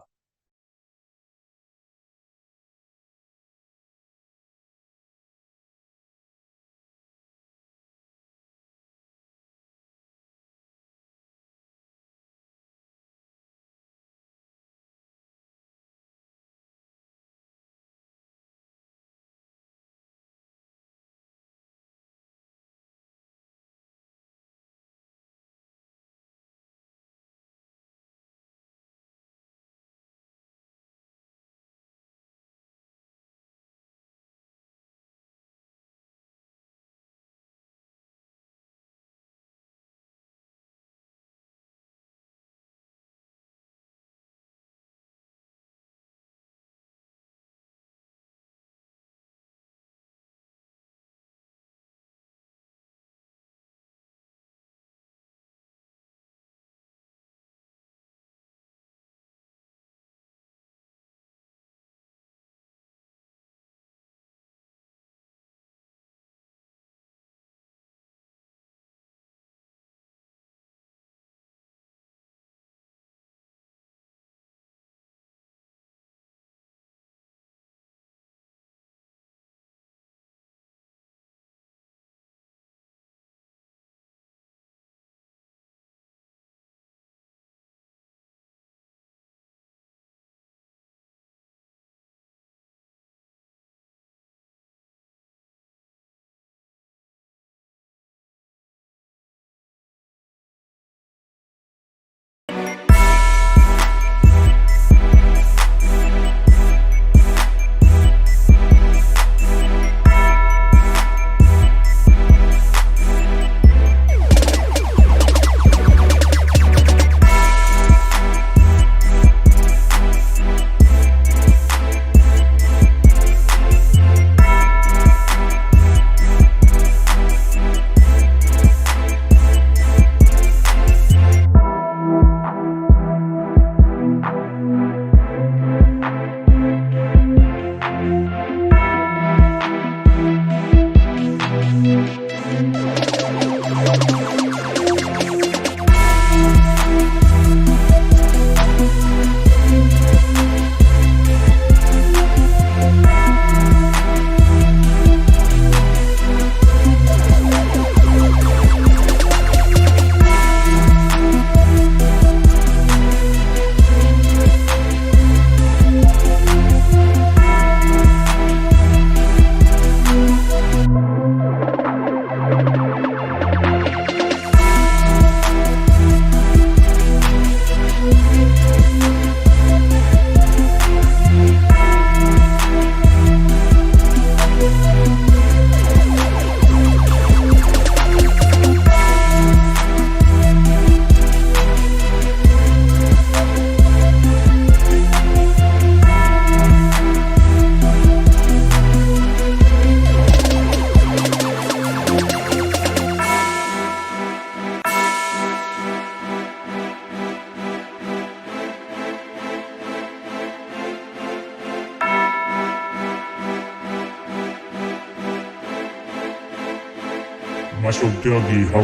That's your Dougie, ho.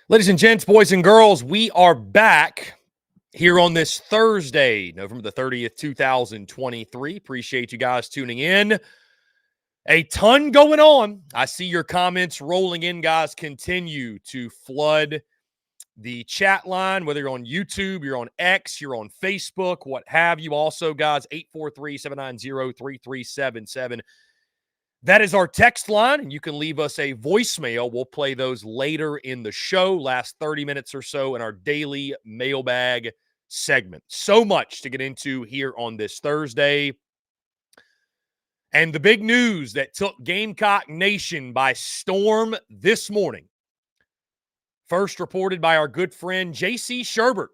Ladies and gents, boys and girls, we are back here on this Thursday, November the 30th, 2023. Appreciate you guys tuning in. A ton going on. I see your comments rolling in, guys. Continue to flood the chat line, whether you're on YouTube, you're on X, you're on Facebook, what have you. Also, guys, 843-790-3377. That is our text line, and you can leave us a voicemail. We'll play those later in the show, last 30 minutes or so in our daily mailbag segment. So much to get into here on this Thursday. And the big news that took Gamecock Nation by storm this morning, first reported by our good friend J.C. Sherbert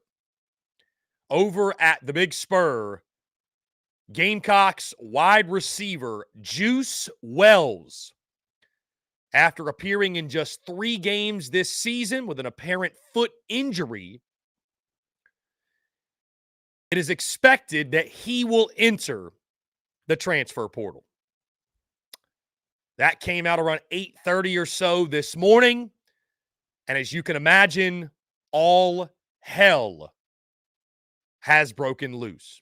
over at the Big Spur. Gamecocks wide receiver Juice Wells, after appearing in just 3 games this season with an apparent foot injury, it is expected that he will enter the transfer portal. That came out around 8:30 or so this morning, and as you can imagine, all hell has broken loose.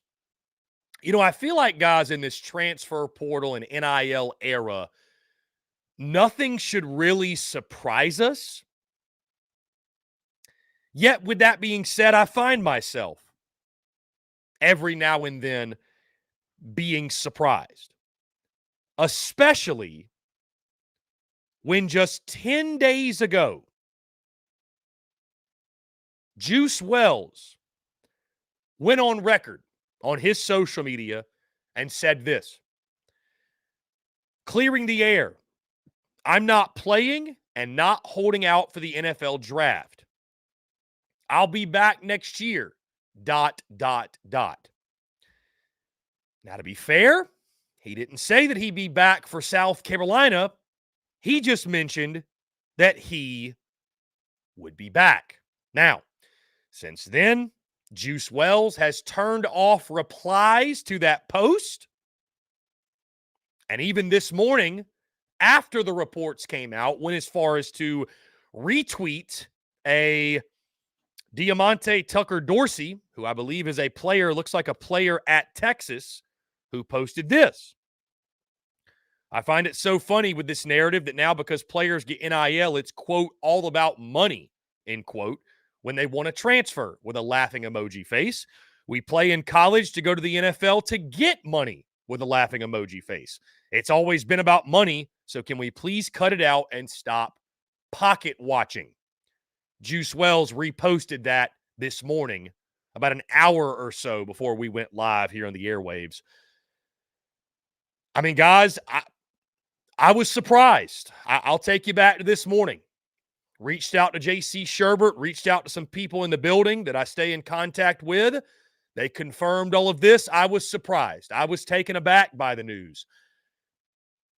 You know, I feel like, guys, in this transfer portal and NIL era, nothing should really surprise us. Yet, with that being said, I find myself every now and then being surprised, especially when just 10 days ago, Juice Wells went on record on his social media and said this: clearing the air, I'm not playing and not holding out for the NFL draft. I'll be back next year, ... Now, to be fair, he didn't say that he'd be back for South Carolina. He just mentioned that he would be back. Now, since then, Juice Wells has turned off replies to that post. And even this morning, after the reports came out, went as far as to retweet a Diamante Tucker Dorsey, who I believe is a player, looks like a player at Texas, who posted this. I find it so funny with this narrative that now, because players get NIL, it's, quote, all about money, end quote, when they want to transfer, with a laughing emoji face. We play in college to go to the NFL to get money, with a laughing emoji face. It's always been about money, so can we please cut it out and stop pocket watching? Juice Wells reposted that this morning, about an hour or so before we went live here on the airwaves. I mean, guys, I was surprised. I'll take you back to this morning. Reached out to J.C. Sherbert, reached out to some people in the building that I stay in contact with. They confirmed all of this. I was surprised. I was taken aback by the news.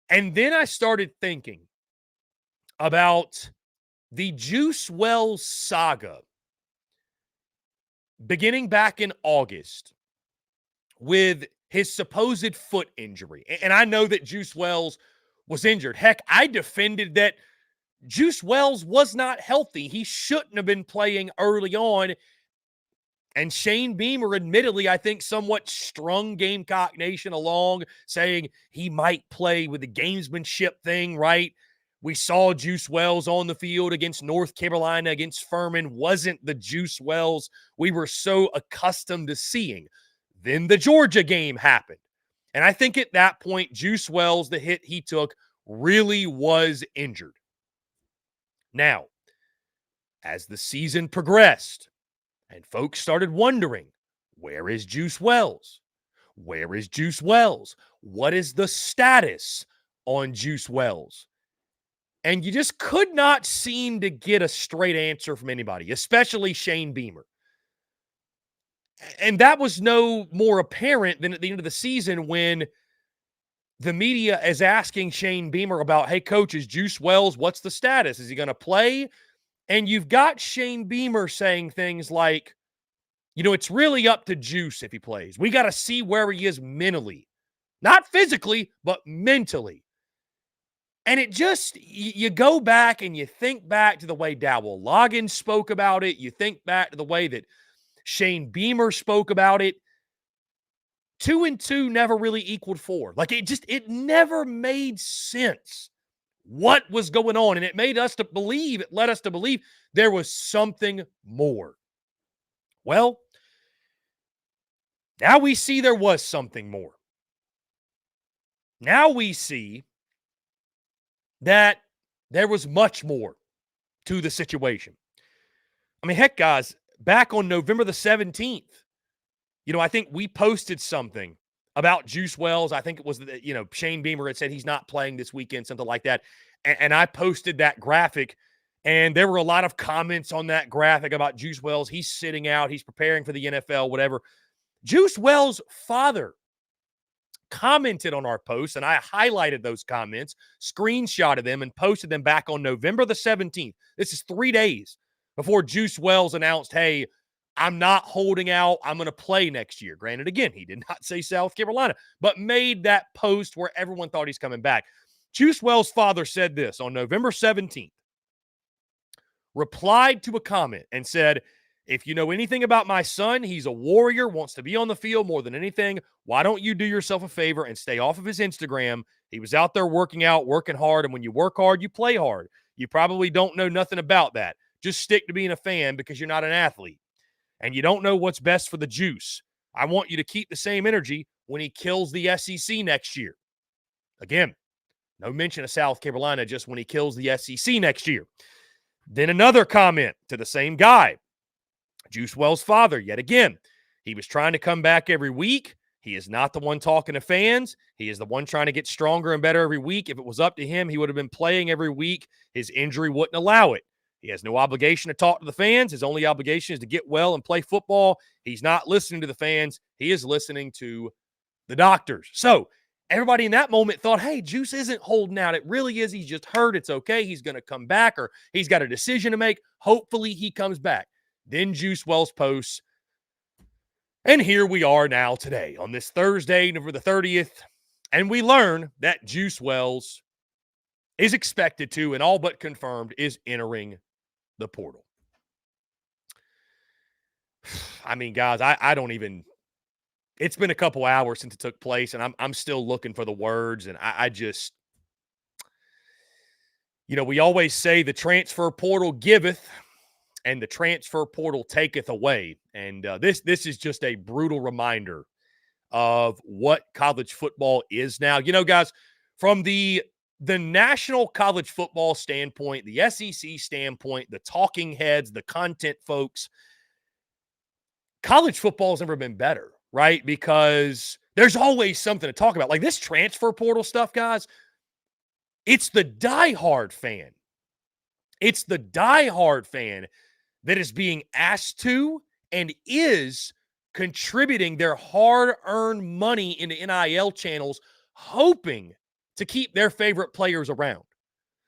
And then I started thinking about the Juice Wells saga beginning back in August with his supposed foot injury. And I know that Juice Wells was injured. Heck, I defended that Juice Wells was not healthy. He shouldn't have been playing early on. And Shane Beamer, admittedly, I think somewhat strung Gamecock Nation along, saying he might play with the gamesmanship thing, right? We saw Juice Wells on the field against North Carolina, against Furman. Wasn't the Juice Wells we were so accustomed to seeing. Then the Georgia game happened. And I think at that point, Juice Wells, the hit he took, really was injured. Now, as the season progressed and folks started wondering, where is Juice Wells? Where is Juice Wells? What is the status on Juice Wells? And you just could not seem to get a straight answer from anybody, especially Shane Beamer. And that was no more apparent than at the end of the season when the media is asking Shane Beamer about, hey, coach, is Juice Wells, what's the status? Is he going to play? And you've got Shane Beamer saying things like, it's really up to Juice if he plays. We got to see where he is mentally. Not physically, but mentally. And it just, you go back and you think back to the way Dowell Loggins spoke about it. You think back to the way that Shane Beamer spoke about it. 2 and 2 never really equaled 4. Like it never made sense what was going on. And it led us to believe there was something more. Well, now we see there was something more. Now we see that there was much more to the situation. I mean, heck, guys, back on November the 17th, I think we posted something about Juice Wells. I think it was, Shane Beamer had said he's not playing this weekend, something like that. And I posted that graphic, and there were a lot of comments on that graphic about Juice Wells. He's sitting out. He's preparing for the NFL, whatever. Juice Wells' father commented on our post, and I highlighted those comments, screenshotted them, and posted them back on November the 17th. This is 3 days before Juice Wells announced, hey, I'm not holding out. I'm going to play next year. Granted, again, he did not say South Carolina, but made that post where everyone thought he's coming back. Juice Wells' father said this on November 17th, replied to a comment and said, if you know anything about my son, he's a warrior, wants to be on the field more than anything. Why don't you do yourself a favor and stay off of his Instagram? He was out there working out, working hard, and when you work hard, you play hard. You probably don't know nothing about that. Just stick to being a fan because you're not an athlete. And you don't know what's best for the Juice. I want you to keep the same energy when he kills the SEC next year. Again, no mention of South Carolina, just when he kills the SEC next year. Then another comment to the same guy. Juice Wells' father, yet again, he was trying to come back every week. He is not the one talking to fans. He is the one trying to get stronger and better every week. If it was up to him, he would have been playing every week. His injury wouldn't allow it. He has no obligation to talk to the fans. His only obligation is to get well and play football. He's not listening to the fans. He is listening to the doctors. So everybody in that moment thought, hey, Juice isn't holding out. It really is. He's just hurt. It's okay. He's going to come back, or he's got a decision to make. Hopefully he comes back. Then Juice Wells posts. And here we are now today on this Thursday, November the 30th. And we learn that Juice Wells is expected to, and all but confirmed, is entering the portal. I mean, guys, I don't even, it's been a couple hours since it took place, and I'm still looking for the words, and I just, we always say the transfer portal giveth, and the transfer portal taketh away. And this is just a brutal reminder of what college football is now. Guys, from the national college football standpoint, the SEC standpoint, the talking heads, the content folks, college football has never been better, right? Because there's always something to talk about. Like this transfer portal stuff, guys, it's the diehard fan. It's the diehard fan that is being asked to and is contributing their hard-earned money into NIL channels, hoping to keep their favorite players around.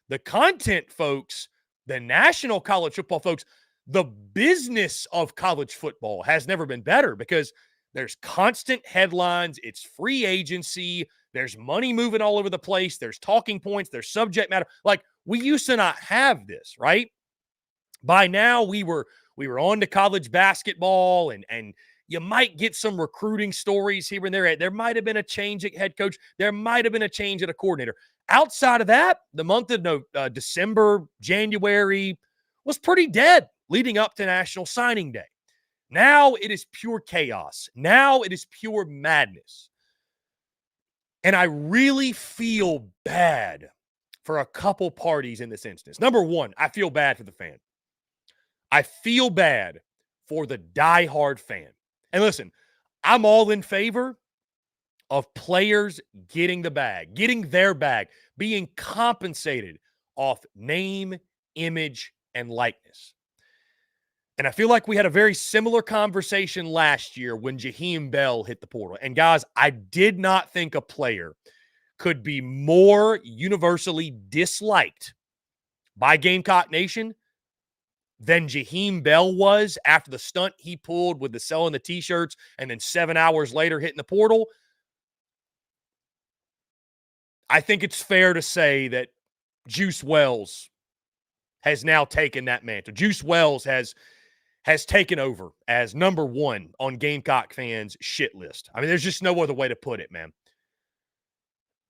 The content folks, the national college football folks, the business of college football has never been better because there's constant headlines. It's free agency. There's money moving all over the place. There's talking points. There's subject matter. Like we used to not have this, right? By now, we were on to college basketball, and you might get some recruiting stories here and there. There might have been a change at head coach. There might have been a change at a coordinator. Outside of that, the month of December, January was pretty dead leading up to National Signing Day. Now it is pure chaos. Now it is pure madness. And I really feel bad for a couple parties in this instance. Number one, I feel bad for the fan. I feel bad for the diehard fan. And listen, I'm all in favor of players getting the bag, getting their bag, being compensated off name, image, and likeness. And I feel like we had a very similar conversation last year when Jaheim Bell hit the portal. And guys, I did not think a player could be more universally disliked by Gamecock Nation than Jaheim Bell was after the stunt he pulled with the selling the t-shirts and then 7 hours later hitting the portal. I think it's fair to say that Juice Wells has now taken that mantle. Juice Wells has taken over as number one on Gamecock fans' shit list. I mean, there's just no other way to put it, man.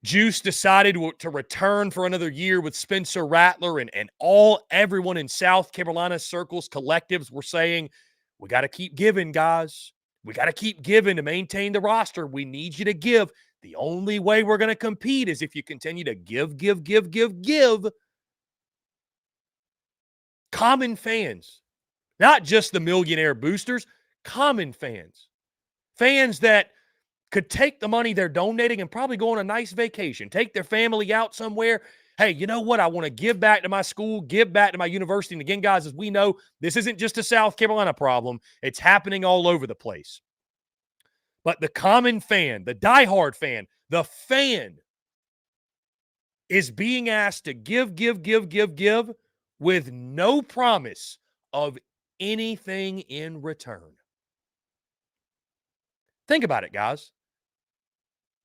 Juice decided to return for another year with Spencer Rattler, and everyone in South Carolina circles, collectives were saying, we got to keep giving, guys. We got to keep giving to maintain the roster. We need you to give. The only way we're going to compete is if you continue to give. Common fans, not just the millionaire boosters, common fans. Fans that could take the money they're donating and probably go on a nice vacation, take their family out somewhere. Hey, you know what? I want to give back to my school, give back to my university. And again, guys, as we know, this isn't just a South Carolina problem. It's happening all over the place. But the common fan, the diehard fan, the fan is being asked to give with no promise of anything in return. Think about it, guys.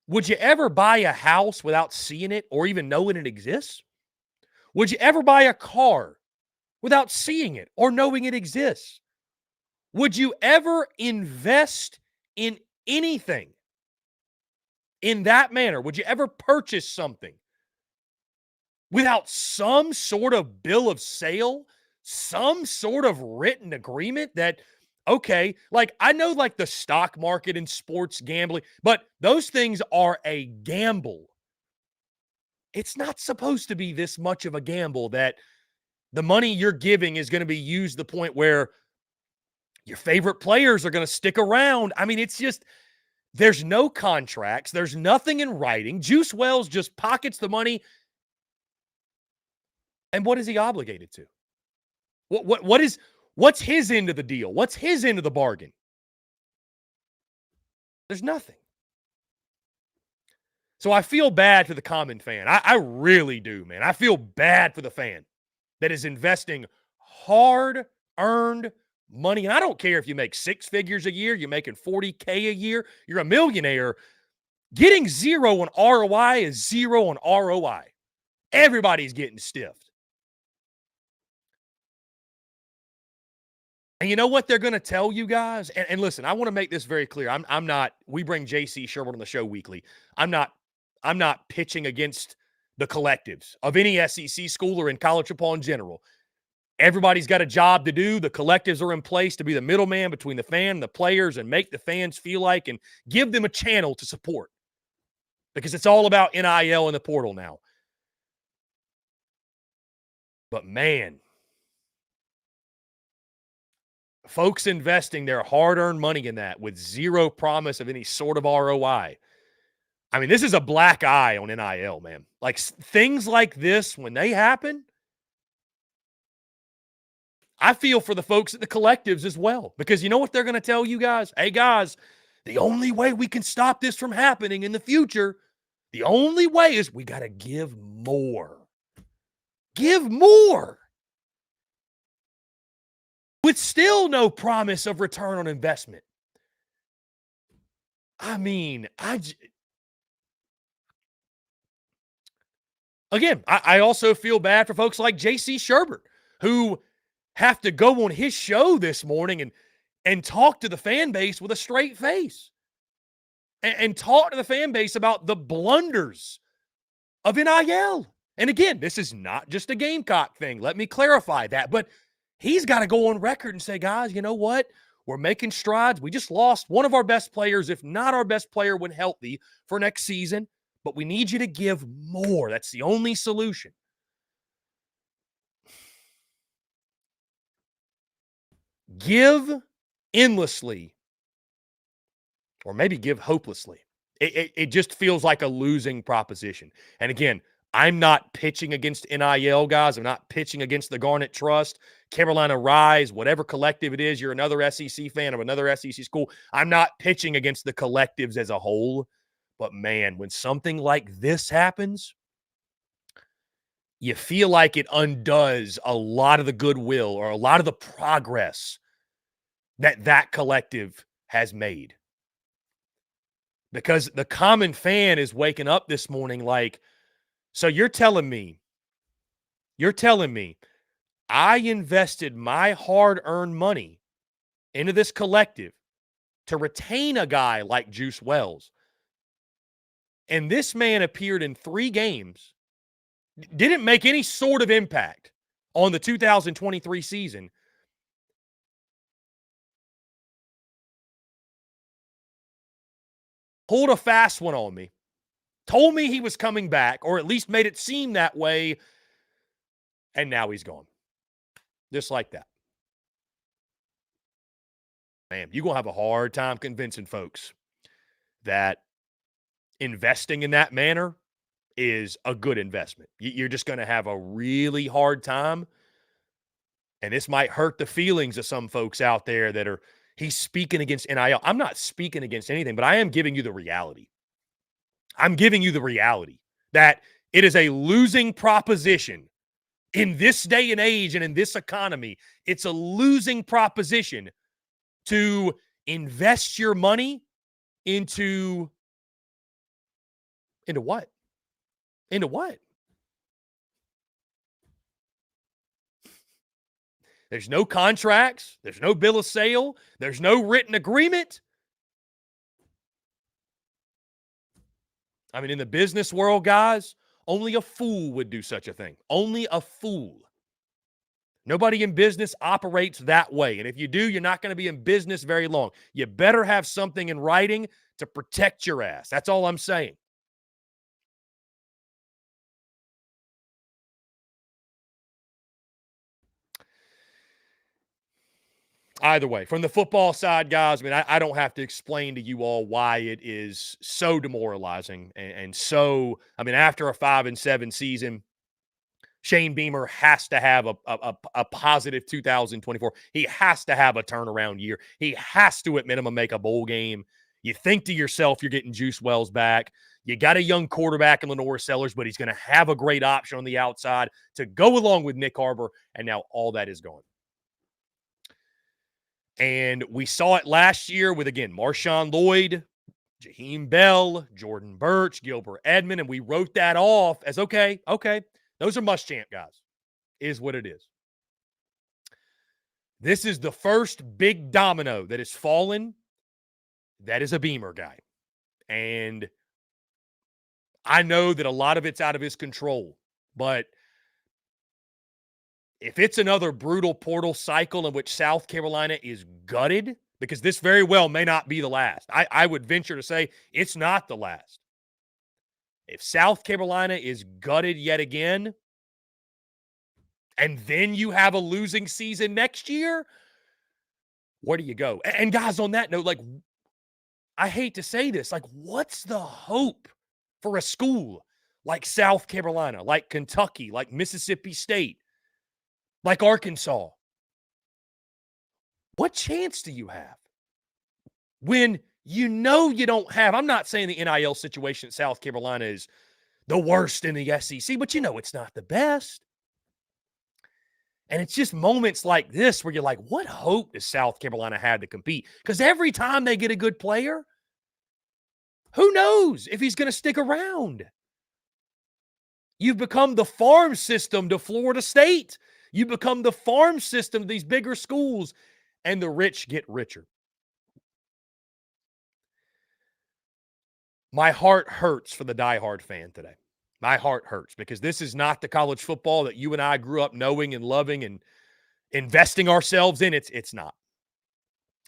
Would you ever buy a house without seeing it or even knowing it exists? Would you ever buy a car without seeing it or knowing it exists? Would you ever invest in anything in that manner? Would you ever purchase something without some sort of bill of sale, some sort of written agreement that, okay, like I know like the stock market and sports gambling, but those things are a gamble. It's not supposed to be this much of a gamble that the money you're giving is going to be used to the point where your favorite players are going to stick around. I mean, it's just, there's no contracts. There's nothing in writing. Juice Wells just pockets the money. And what is he obligated to? What's his end of the deal? What's his end of the bargain? There's nothing. So I feel bad for the common fan. I really do, man. I feel bad for the fan that is investing hard-earned money. And I don't care if you make six figures a year, you're making $40K a year, you're a millionaire. Getting zero on ROI is zero on ROI. Everybody's getting stiffed. And you know what they're going to tell you guys? And listen, I want to make this very clear. I'm not, we bring JC Sherwood on the show weekly. I'm not pitching against the collectives of any SEC school or in college football in general. Everybody's got a job to do. The collectives are in place to be the middleman between the fan and the players and make the fans feel like and give them a channel to support. Because it's all about NIL and the portal now. But man, folks investing their hard-earned money in that with zero promise of any sort of ROI. I mean, this is a black eye on NIL, man. Like, things like this, when they happen, I feel for the folks at the collectives as well. Because you know what they're going to tell you guys? Hey, guys, the only way we can stop this from happening in the future, the only way is we got to give more. Give more. With still no promise of return on investment. I mean, I also feel bad for folks like JC Sherwood, who have to go on his show this morning and talk to the fan base with a straight face. And talk to the fan base about the blunders of NIL. And again, this is not just a Gamecock thing. Let me clarify that. But he's got to go on record and say, guys, you know what? We're making strides. We just lost one of our best players, if not our best player when healthy, for next season. But we need you to give more. That's the only solution. Give endlessly, or maybe give hopelessly. It just feels like a losing proposition. And again, I'm not pitching against NIL, guys. I'm not pitching against the Garnet Trust, Carolina Rise, whatever collective it is. You're another SEC fan of another SEC school. I'm not pitching against the collectives as a whole. But, man, when something like this happens, you feel like it undoes a lot of the goodwill or a lot of the progress that collective has made. Because the common fan is waking up this morning like, so you're telling me I invested my hard-earned money into this collective to retain a guy like Juice Wells, and this man appeared in 3 games, didn't make any sort of impact on the 2023 season. Pulled a fast one on me, told me he was coming back, or at least made it seem that way, and now he's gone. Just like that. Man, you're going to have a hard time convincing folks that investing in that manner is a good investment. You're just going to have a really hard time. And this might hurt the feelings of some folks out there that are, he's speaking against NIL. I'm not speaking against anything, but I am giving you the reality. I'm giving you the reality that it is a losing proposition in this day and age and in this economy. It's a losing proposition to invest your money into what? Into what? There's no contracts. There's no bill of sale. There's no written agreement. I mean, in the business world, guys, only a fool would do such a thing. Only a fool. Nobody in business operates that way. And if you do, you're not going to be in business very long. You better have something in writing to protect your ass. That's all I'm saying. Either way, from the football side, guys, I mean, I don't have to explain to you all why it is so demoralizing and so, I mean, after a 5-7 season, Shane Beamer has to have a positive 2024. He has to have a turnaround year. He has to, at minimum, make a bowl game. You think to yourself, you're getting Juice Wells back. You got a young quarterback in Lenore Sellers, but he's going to have a great option on the outside to go along with Nick Harbor, and now all that is gone. And we saw it last year with, again, Marshawn Lloyd, Jaheim Bell, Jordan Birch, Gilbert Edmond, and we wrote that off as, okay, those are Muschamp guys, is what it is. This is the first big domino that has fallen. That is a Beamer guy. And I know that a lot of it's out of his control, but if it's another brutal portal cycle in which South Carolina is gutted, because this very well may not be the last. I would venture to say it's not the last. If South Carolina is gutted yet again, and then you have a losing season next year, where do you go? And guys, on that note, like, I hate to say this, like, what's the hope for a school like South Carolina, like Kentucky, like Mississippi State, like Arkansas? What chance do you have when you know you don't have? I'm not saying the NIL situation at South Carolina is the worst in the SEC, but you know it's not the best. And it's just moments like this where you're like, what hope does South Carolina have to compete? Because every time they get a good player, who knows if he's going to stick around? You've become the farm system to Florida State. You become the farm system to these bigger schools, and the rich get richer. My heart hurts for the diehard fan today. My heart hurts because this is not the college football that you and I grew up knowing and loving and investing ourselves in. It's not.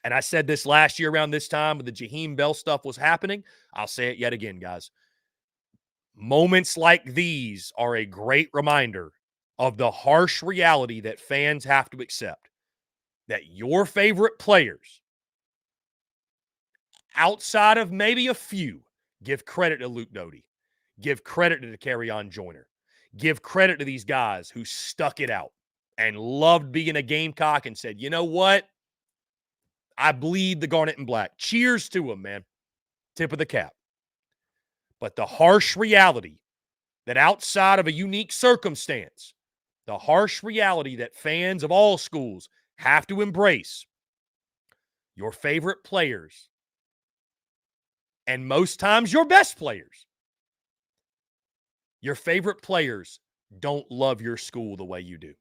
And I said this last year around this time when the Jaheim Bell stuff was happening. I'll say it yet again, guys. Moments like these are a great reminder of the harsh reality that fans have to accept. That your favorite players, outside of maybe a few, give credit to Luke Doty. Give credit to Kerryon Joyner. give credit to these guys who stuck it out and loved being a Gamecock and said, you know what? I bleed the garnet and black. Cheers to them, man. Tip of the cap. But the harsh reality that outside of a unique circumstance, the harsh reality that fans of all schools have to embrace, your favorite players, and most times your best players, your favorite players don't love your school the way you do.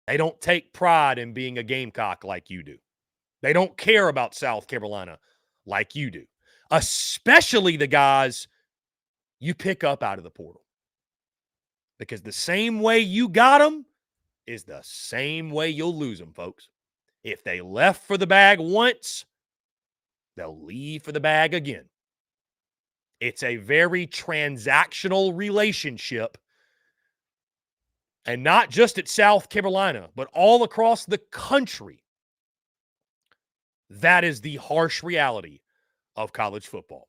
They don't take pride in being a Gamecock like you do. They don't care about South Carolina like you do, especially the guys you pick up out of the portal. Because the same way you got them is the same way you'll lose them, folks. If they left for the bag once, they'll leave for the bag again. It's a very transactional relationship. And not just at South Carolina, but all across the country. That is the harsh reality of college football.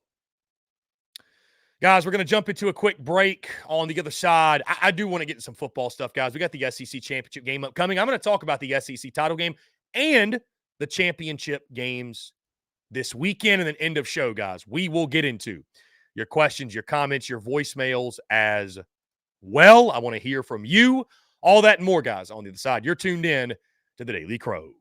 Guys, we're going to jump into a quick break on the other side. I do want to get into some football stuff, guys. We got the SEC championship game upcoming. I'm going to talk about the SEC title game and the championship games this weekend and then end of show, guys. We will get into your questions, your comments, your voicemails as well. I want to hear from you. All that and more, guys, on the other side. You're tuned in to the Daily Crow.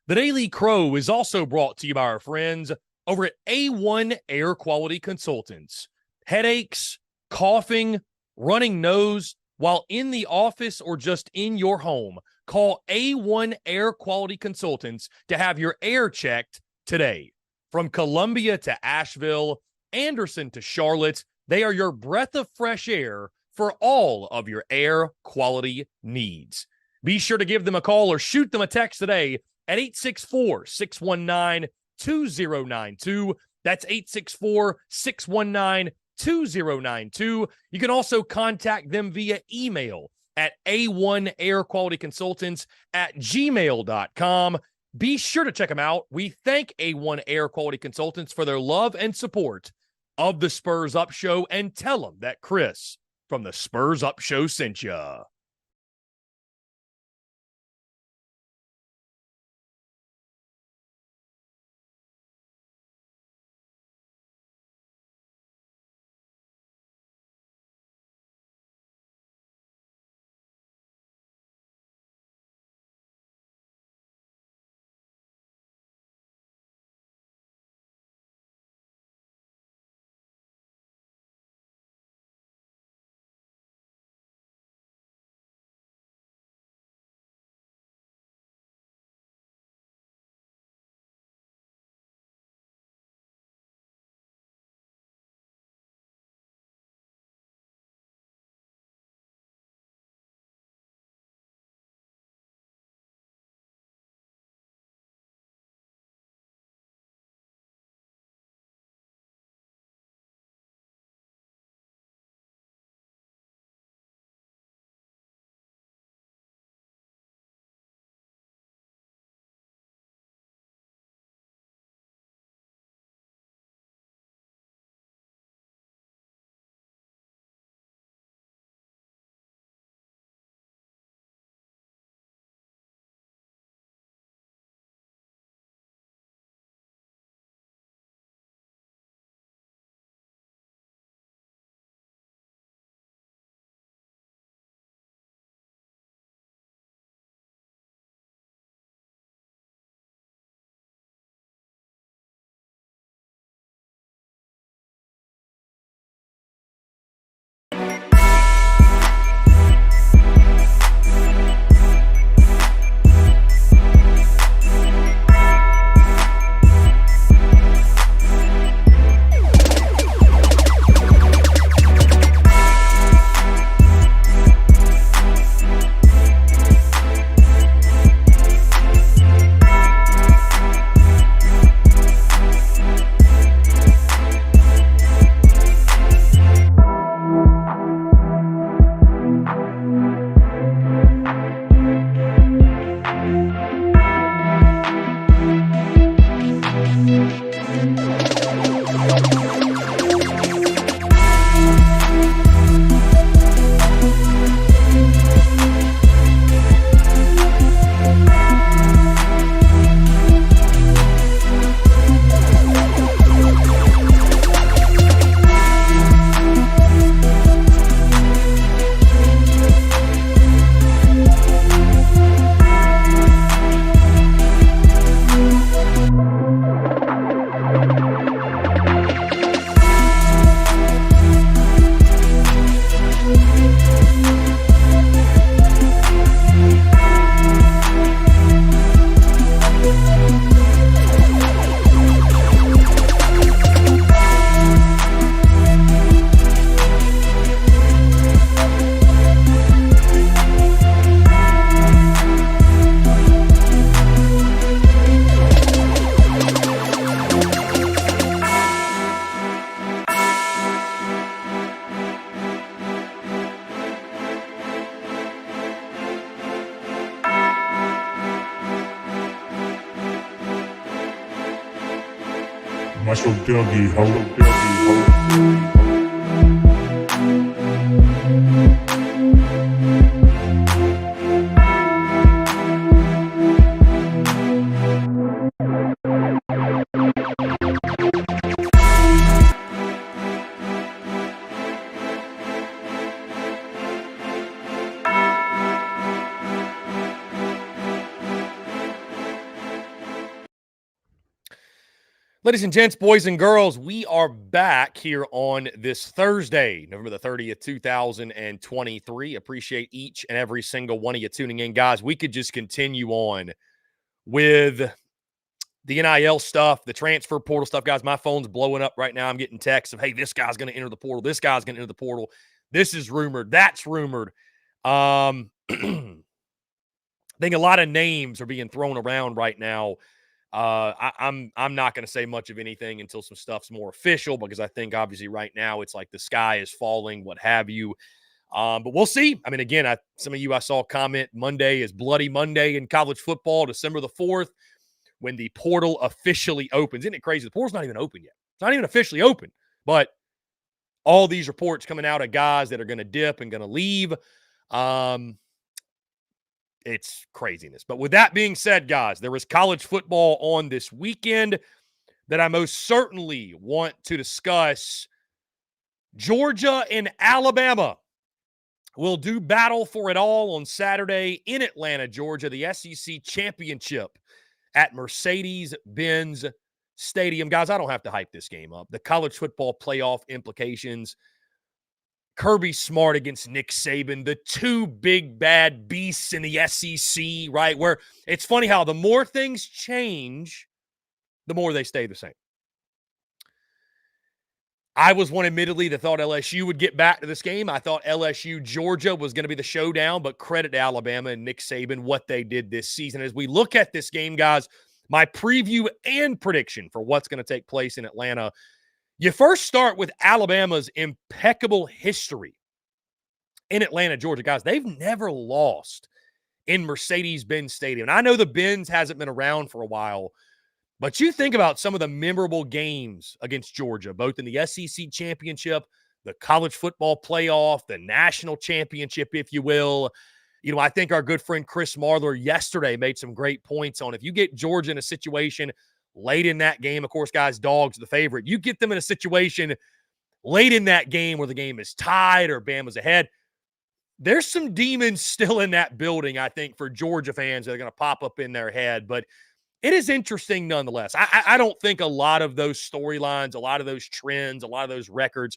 The Daily Crow is also brought to you by our friends over at A1 Air Quality Consultants. Headaches, coughing, running nose while in the office or just in your home. Call A1 Air Quality Consultants to have your air checked today. From Columbia to Asheville, Anderson to Charlotte, they are your breath of fresh air for all of your air quality needs. Be sure to give them a call or shoot them a text today at 864-619-2092. That's 864-619-2092. You can also contact them via email at a1airqualityconsultants@gmail.com. Be sure to check them out. We thank A1 Air Quality Consultants for their love and support of the Spurs Up Show, and tell them that Chris from the Spurs Up Show sent ya. That's your Dougie ho. Ladies and gents, boys and girls, we are back here on this Thursday, November the 30th, 2023. Appreciate each and every single one of you tuning in. Guys, we could just continue on with the NIL stuff, the transfer portal stuff. Guys, my phone's blowing up right now. I'm getting texts of, hey, this guy's going to enter the portal. This guy's going to enter the portal. This is rumored. That's rumored. I think a lot of names are being thrown around right now. I'm not going to say much of anything until some stuff's more official, because I think obviously right now it's like the sky is falling, what have you. But we'll see. I mean, again, some of you I saw comment Monday is Bloody Monday in college football, December the 4th, when the portal officially opens. Isn't it crazy? The portal's not even open yet. It's not even officially open, but all these reports coming out of guys that are going to dip and going to leave. It's craziness. But with that being said, guys, there was college football on this weekend that I most certainly want to discuss. Georgia and Alabama will do battle for it all on Saturday in Atlanta, Georgia, the SEC championship at Mercedes-Benz Stadium. Guys, I don't have to hype this game up. The college football playoff implications, Kirby Smart against Nick Saban, the two big bad beasts in the SEC, right? Where it's funny how the more things change, the more they stay the same. I was one, admittedly, that thought LSU would get back to this game. I thought LSU-Georgia was going to be the showdown, but credit to Alabama and Nick Saban, what they did this season. As we look at this game, guys, my preview and prediction for what's going to take place in Atlanta. You first start with Alabama's impeccable history in Atlanta, Georgia. Guys, they've never lost in Mercedes-Benz Stadium. And I know the Benz hasn't been around for a while, but you think about some of the memorable games against Georgia, both in the SEC championship, the college football playoff, the national championship, if you will. You know, I think our good friend Chris Marler yesterday made some great points on if you get Georgia in a situation late in that game, of course, guys, dogs are the favorite. You get them in a situation late in that game where the game is tied or Bama's ahead. There's some demons still in that building, I think, for Georgia fans that are going to pop up in their head. But it is interesting nonetheless. I don't think a lot of those storylines, a lot of those trends, a lot of those records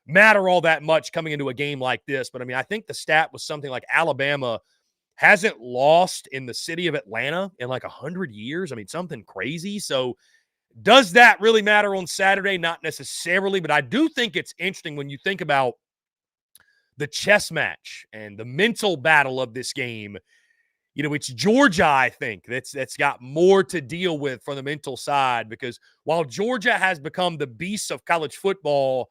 matter all that much coming into a game like this. But, I mean, I think the stat was something like Alabama hasn't lost in the city of Atlanta in like 100 years. I mean, something crazy. So does that really matter on Saturday? Not necessarily, but I do think it's interesting when you think about the chess match and the mental battle of this game. You know, it's Georgia, I think, that's got more to deal with from the mental side, because while Georgia has become the beast of college football,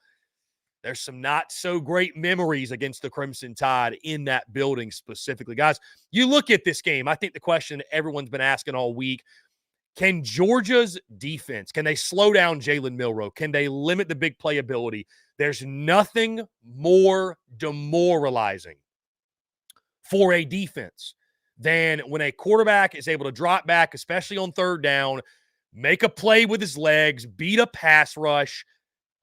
there's some not so great memories against the Crimson Tide in that building specifically. Guys, you look at this game, I think the question everyone's been asking all week, can Georgia's defense, can they slow down Jalen Milroe? Can they limit the big playability? There's nothing more demoralizing for a defense than when a quarterback is able to drop back, especially on third down, make a play with his legs, beat a pass rush,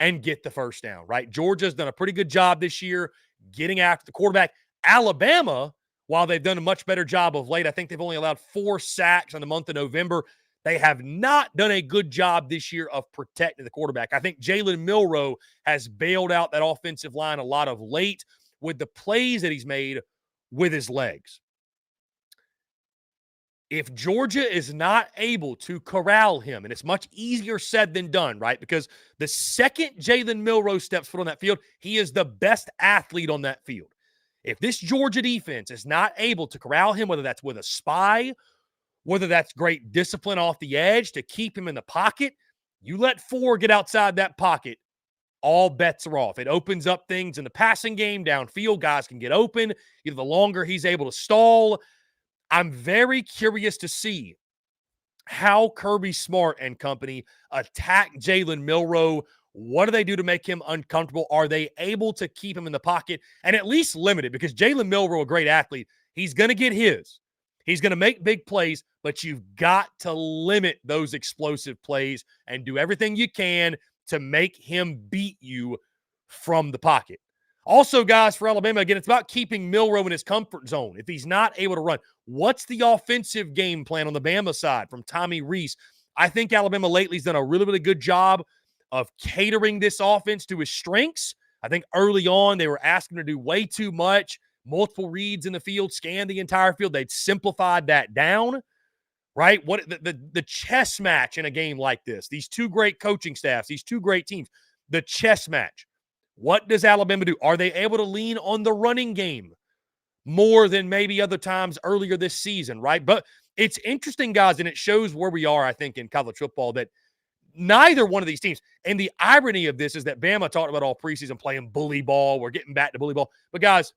and get the first down, right? Georgia's done a pretty good job this year getting after the quarterback. Alabama, while they've done a much better job of late, I think they've only allowed 4 sacks in the month of November. They have not done a good job this year of protecting the quarterback. I think Jalen Milroe has bailed out that offensive line a lot of late with the plays that he's made with his legs. If Georgia is not able to corral him, and it's much easier said than done, right? Because the second Jalen Milroe steps foot on that field, he is the best athlete on that field. If this Georgia defense is not able to corral him, whether that's with a spy, whether that's great discipline off the edge to keep him in the pocket, you let 4 get outside that pocket, all bets are off. It opens up things in the passing game, downfield, guys can get open. Either the longer he's able to stall. I'm very curious to see how Kirby Smart and company attack Jalen Milroe. What do they do to make him uncomfortable? Are they able to keep him in the pocket and at least limit it? Because Jalen Milroe, a great athlete, he's going to get his. He's going to make big plays, but you've got to limit those explosive plays and do everything you can to make him beat you from the pocket. Also, guys, for Alabama, again, it's about keeping Milroe in his comfort zone. If he's not able to run, what's the offensive game plan on the Bama side from Tommy Rees? I think Alabama lately has done a really, really good job of catering this offense to his strengths. I think early on they were asking him to do way too much, multiple reads in the field, scan the entire field. They'd simplified that down, right? What the chess match in a game like this, these two great coaching staffs, these two great teams, the chess match. What does Alabama do? Are they able to lean on the running game more than maybe other times earlier this season, right? But it's interesting, guys, and it shows where we are, I think, in college football, that neither one of these teams, and the irony of this is that Bama talked about all preseason playing bully ball. We're getting back to bully ball. But, guys,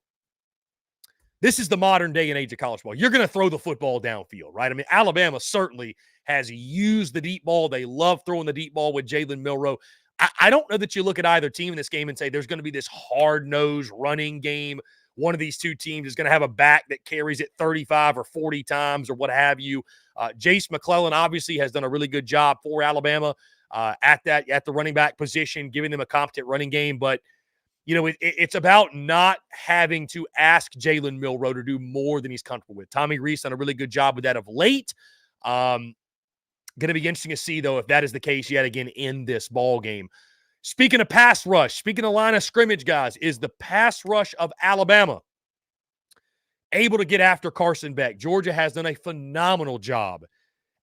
this is the modern day and age of college ball. You're going to throw the football downfield, right? I mean, Alabama certainly has used the deep ball. They love throwing the deep ball with Jalen Milroe. I don't know that you look at either team in this game and say there's going to be this hard-nosed running game. One of these two teams is going to have a back that carries it 35 or 40 times or what have you. Jace McClellan obviously has done a really good job for Alabama at the running back position, giving them a competent running game. But, you know, it's about not having to ask Jalen Milroe to do more than he's comfortable with. Tommy Rees done a really good job with that of late. Going to be interesting to see, though, if that is the case yet again in this ball game. Speaking of pass rush, speaking of line of scrimmage, guys, is the pass rush of Alabama able to get after Carson Beck? Georgia has done a phenomenal job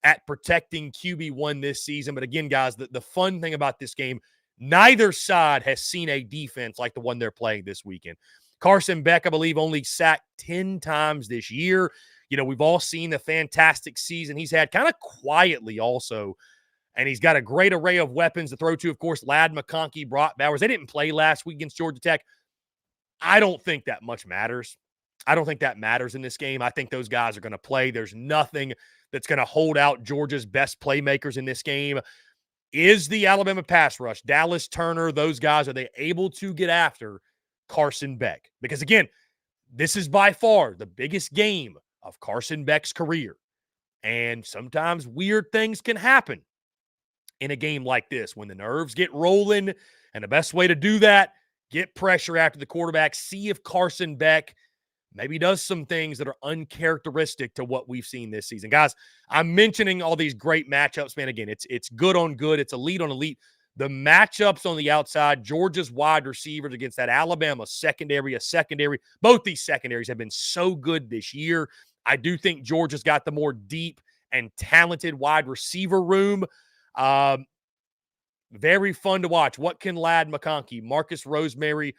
at protecting QB1 this season. But again, guys, the fun thing about this game, neither side has seen a defense like the one they're playing this weekend. Carson Beck, I believe, only sacked 10 times this year. You know, we've all seen the fantastic season he's had kind of quietly also. And he's got a great array of weapons to throw to. Of course, Ladd McConkey, Brock Bowers. They didn't play last week against Georgia Tech. I don't think that much matters. I don't think that matters in this game. I think those guys are going to play. There's nothing that's going to hold out Georgia's best playmakers in this game. Is the Alabama pass rush, Dallas Turner, those guys, are they able to get after Carson Beck? Because, again, this is by far the biggest game of Carson Beck's career. And sometimes weird things can happen in a game like this when the nerves get rolling. And the best way to do that, get pressure after the quarterback, see if Carson Beck maybe does some things that are uncharacteristic to what we've seen this season. Guys, I'm mentioning all these great matchups, man. Again, it's good on good. It's elite on elite. The matchups on the outside, Georgia's wide receivers against that Alabama secondary, both these secondaries have been so good this year. I do think Georgia's got the more deep and talented wide receiver room. Very fun to watch. What can Ladd McConkey, Marcus Rosemary,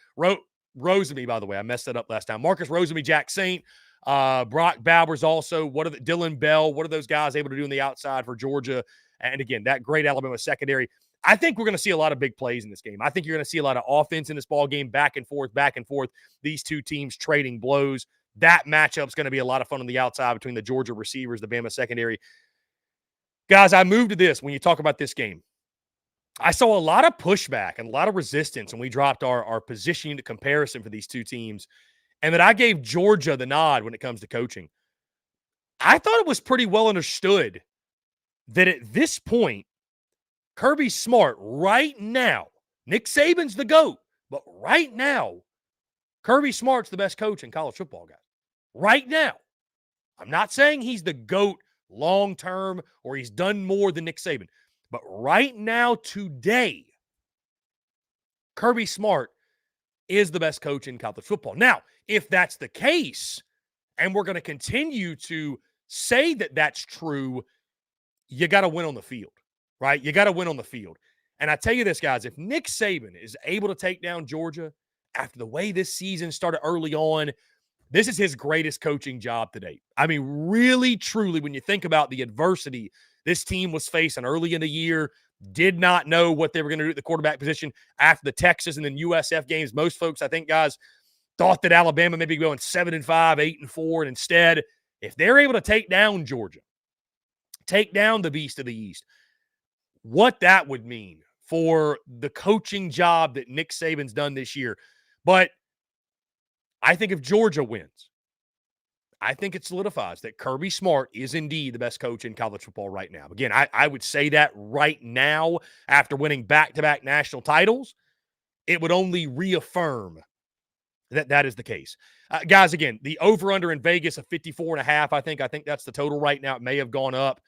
Rosemy, by the way, I messed that up last time. Marcus Rosemy, Jack Saint, Brock Bowers also. Dylan Bell, what are those guys able to do on the outside for Georgia? And again, that great Alabama secondary. I think we're going to see a lot of big plays in this game. I think you're going to see a lot of offense in this ball game, back and forth. These two teams trading blows. That matchup's going to be a lot of fun on the outside between the Georgia receivers, the Bama secondary. Guys, I moved to this when you talk about this game. I saw a lot of pushback and a lot of resistance when we dropped our position unit comparison for these two teams, and that I gave Georgia the nod when it comes to coaching. I thought it was pretty well understood that at this point, Kirby Smart right now, Nick Saban's the GOAT, but right now, Kirby Smart's the best coach in college football, guys. Right now. I'm not saying he's the GOAT long-term or he's done more than Nick Saban. But right now, today, Kirby Smart is the best coach in college football. Now, if that's the case, and we're going to continue to say that that's true, you got to win on the field, right? You got to win on the field. And I tell you this, guys, if Nick Saban is able to take down Georgia after the way this season started early on, this is his greatest coaching job to date. I mean, really, truly, when you think about the adversity this team was facing early in the year, did not know what they were going to do at the quarterback position after the Texas and then USF games. Most folks, I think, guys, thought that Alabama may be going 7-5, 8-4, and instead, if they're able to take down Georgia, take down the beast of the East. What that would mean for the coaching job that Nick Saban's done this year. But I think if Georgia wins, I think it solidifies that Kirby Smart is indeed the best coach in college football right now. Again, I would say that right now after winning back-to-back national titles, it would only reaffirm that that is the case. Guys, again, the over-under in Vegas of 54.5, I think that's the total right now. It may have gone up.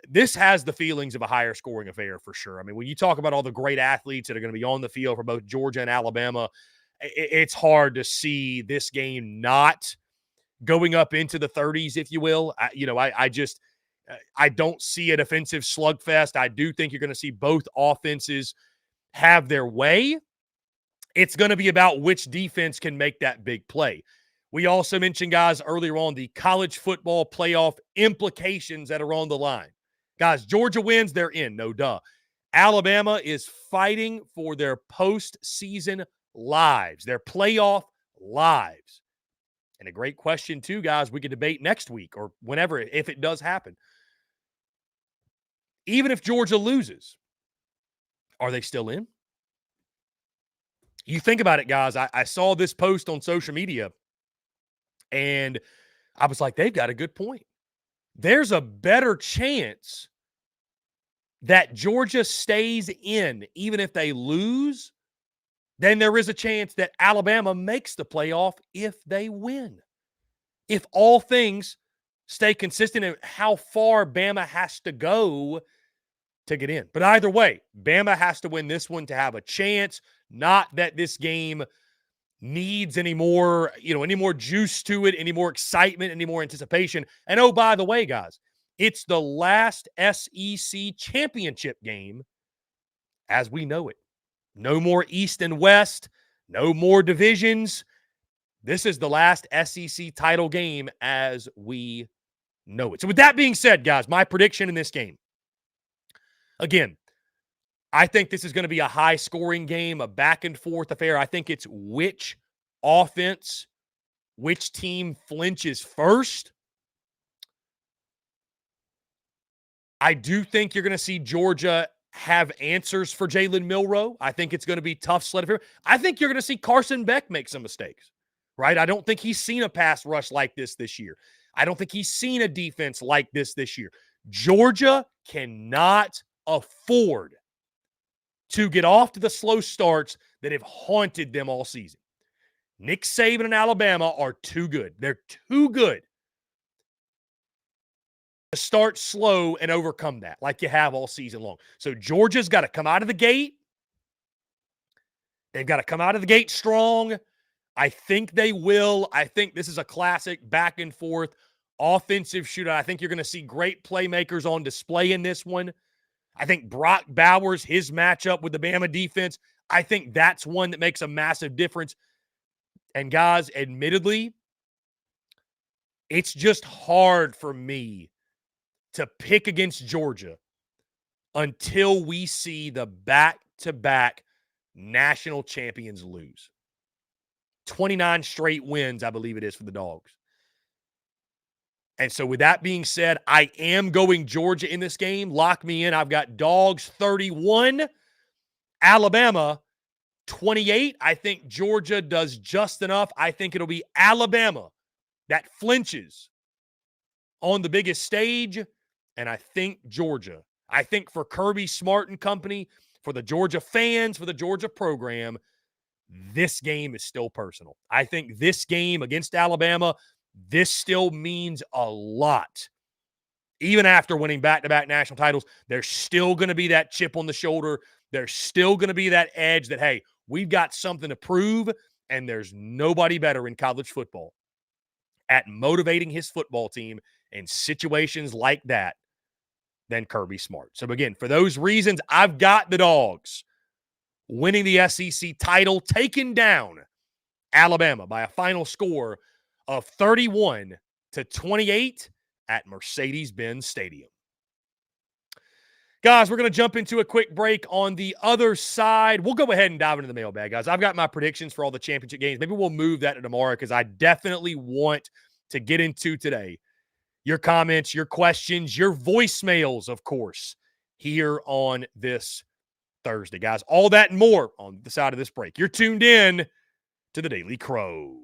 This has the feelings of a higher scoring affair for sure. I mean, when you talk about all the great athletes that are going to be on the field for both Georgia and Alabama, it's hard to see this game not going up into the 30s, if you will. I don't see a defensive slugfest. I do think you're going to see both offenses have their way. It's going to be about which defense can make that big play. We also mentioned, guys, earlier on the college football playoff implications that are on the line. Guys, Georgia wins, they're in, no duh. Alabama is fighting for their postseason lives, their playoff lives. And a great question, too, guys, we could debate next week or whenever, if it does happen. Even if Georgia loses, are they still in? You think about it, guys. I saw this post on social media, and I was like, they've got a good point. There's a better chance that Georgia stays in, even if they lose, than there is a chance that Alabama makes the playoff if they win. If all things stay consistent in how far Bama has to go to get in. But either way, Bama has to win this one to have a chance. Not that this game needs any more juice to it, any more excitement, any more anticipation. And oh, by the way, guys, it's the last SEC championship game as we know it. No more East and West, no more divisions. This is the last SEC title game as we know it. So with that being said, guys, my prediction in this game. Again, I think this is going to be a high-scoring game, a back-and-forth affair. I think it's which offense, which team flinches first. I do think you're going to see Georgia have answers for Jalen Milroe. I think it's going to be tough sled affair. I think you're going to see Carson Beck make some mistakes, right? I don't think he's seen a pass rush like this year. I don't think he's seen a defense like this year. Georgia cannot afford to get off to the slow starts that have haunted them all season. Nick Saban and Alabama are too good. They're too good to start slow and overcome that like you have all season long. So Georgia's got to come out of the gate. They've got to come out of the gate strong. I think they will. I think this is a classic back and forth offensive shootout. I think you're going to see great playmakers on display in this one. I think Brock Bowers, his matchup with the Bama defense, I think that's one that makes a massive difference. And guys, admittedly, it's just hard for me to pick against Georgia until we see the back-to-back national champions lose. 29 straight wins, I believe it is, for the Dogs. And so with that being said, I am going Georgia in this game. Lock me in. I've got Dogs 31, Alabama 28. I think Georgia does just enough. I think it'll be Alabama that flinches on the biggest stage. And I think Georgia. I think for Kirby Smart and company, for the Georgia fans, for the Georgia program, this game is still personal. I think this game against Alabama, this still means a lot. Even after winning back-to-back national titles, there's still going to be that chip on the shoulder. There's still going to be that edge that, hey, we've got something to prove, and there's nobody better in college football at motivating his football team in situations like that than Kirby Smart. So, again, for those reasons, I've got the Dogs winning the SEC title, taking down Alabama by a final score of 31-28 at Mercedes-Benz Stadium. Guys, we're going to jump into a quick break. On the other side, we'll go ahead and dive into the mailbag, guys. I've got my predictions for all the championship games. Maybe we'll move that to tomorrow because I definitely want to get into today your comments, your questions, your voicemails, of course, here on this Thursday, guys. All that and more on the side of this break. You're tuned in to the Daily Crow.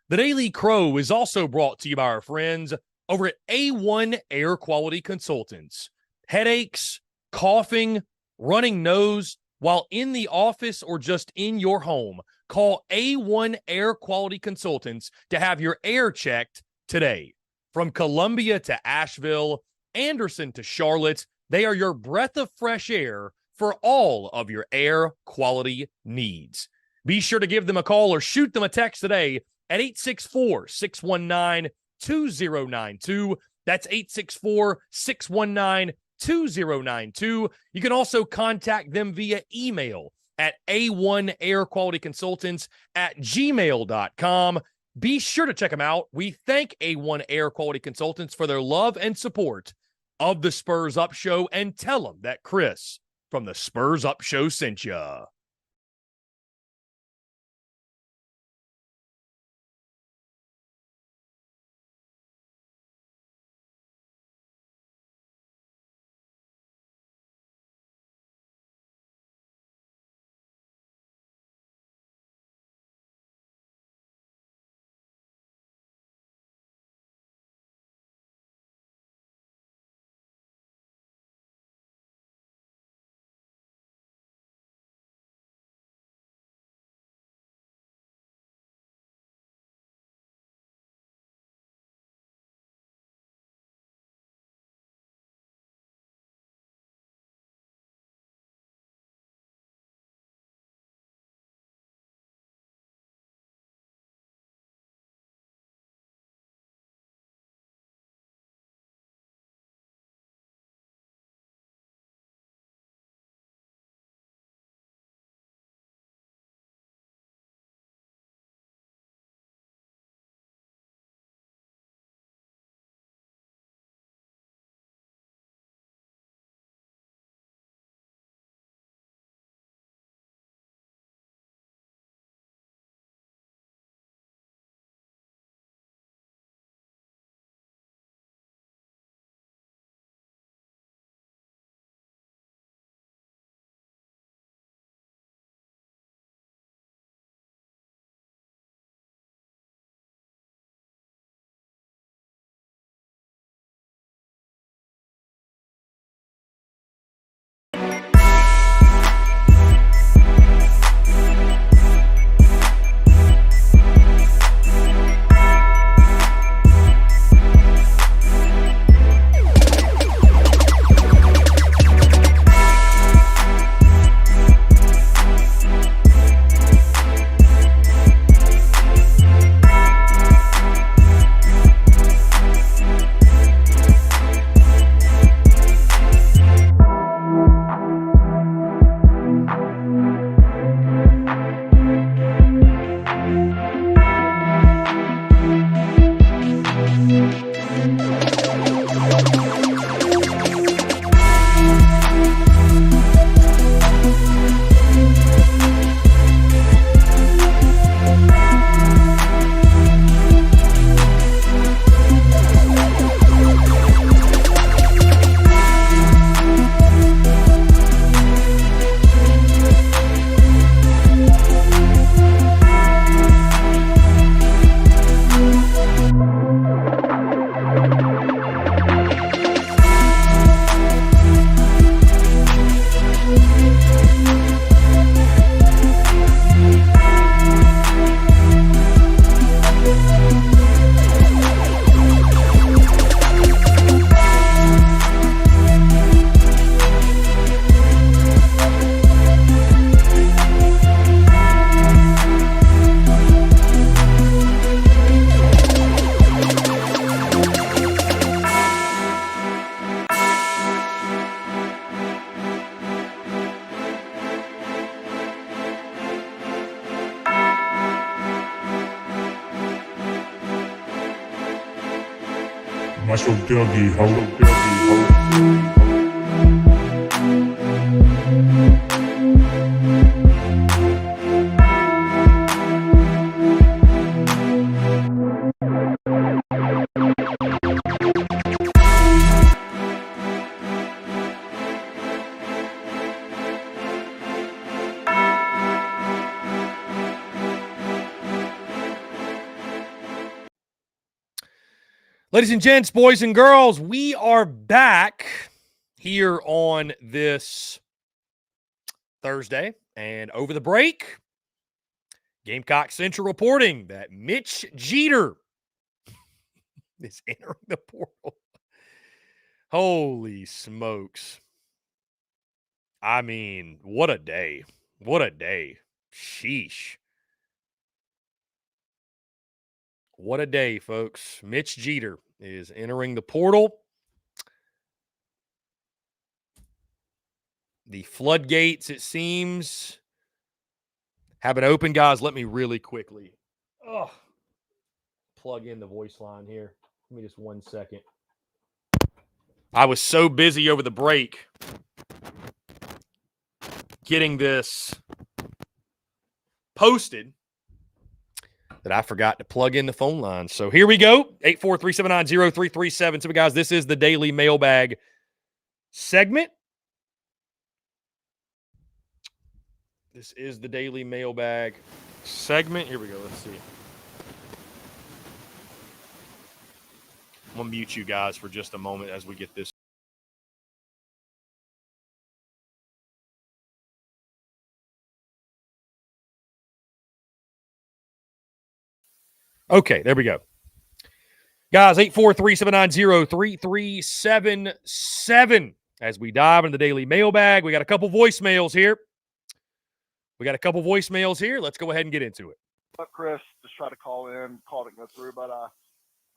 The Daily Crow is also brought to you by our friends over at A1 Air Quality Consultants. Headaches, coughing, running nose while in the office or just in your home, call A1 Air Quality Consultants to have your air checked today. From Columbia to Asheville, Anderson to Charlotte, they are your breath of fresh air for all of your air quality needs. Be sure to give them a call or shoot them a text today at 864-619-2092. That's 864-619-2092. You can also contact them via email at a1airqualityconsultants@gmail.com. Be sure to check them out. We thank A1 Air Quality Consultants for their love and support of the Spurs Up Show, and tell them that Chris from the Spurs Up Show sent ya. Muscle doggy ho. Ladies and gents, boys and girls, we are back here on this Thursday. And over the break, Gamecock Central reporting that Mitch Jeter is entering the portal. Holy smokes. I mean, what a day. What a day. Sheesh. What a day, folks. Mitch Jeter is entering the portal. The floodgates, it seems, have been open. Guys, let me really quickly plug in the voice line here. Give me just 1 second. I was so busy over the break getting this posted that I forgot to plug in the phone line. So here we go. 843-790-3337. So, guys, this is the daily mailbag segment. This is the daily mailbag segment. Here we go. Let's see. I'm going to mute you guys for just a moment as we get this. Okay, there we go. Guys, 843-790-3377. As we dive into the daily mailbag, we got a couple voicemails here. Let's go ahead and get into it. Chris, just try to call in, call it go through, but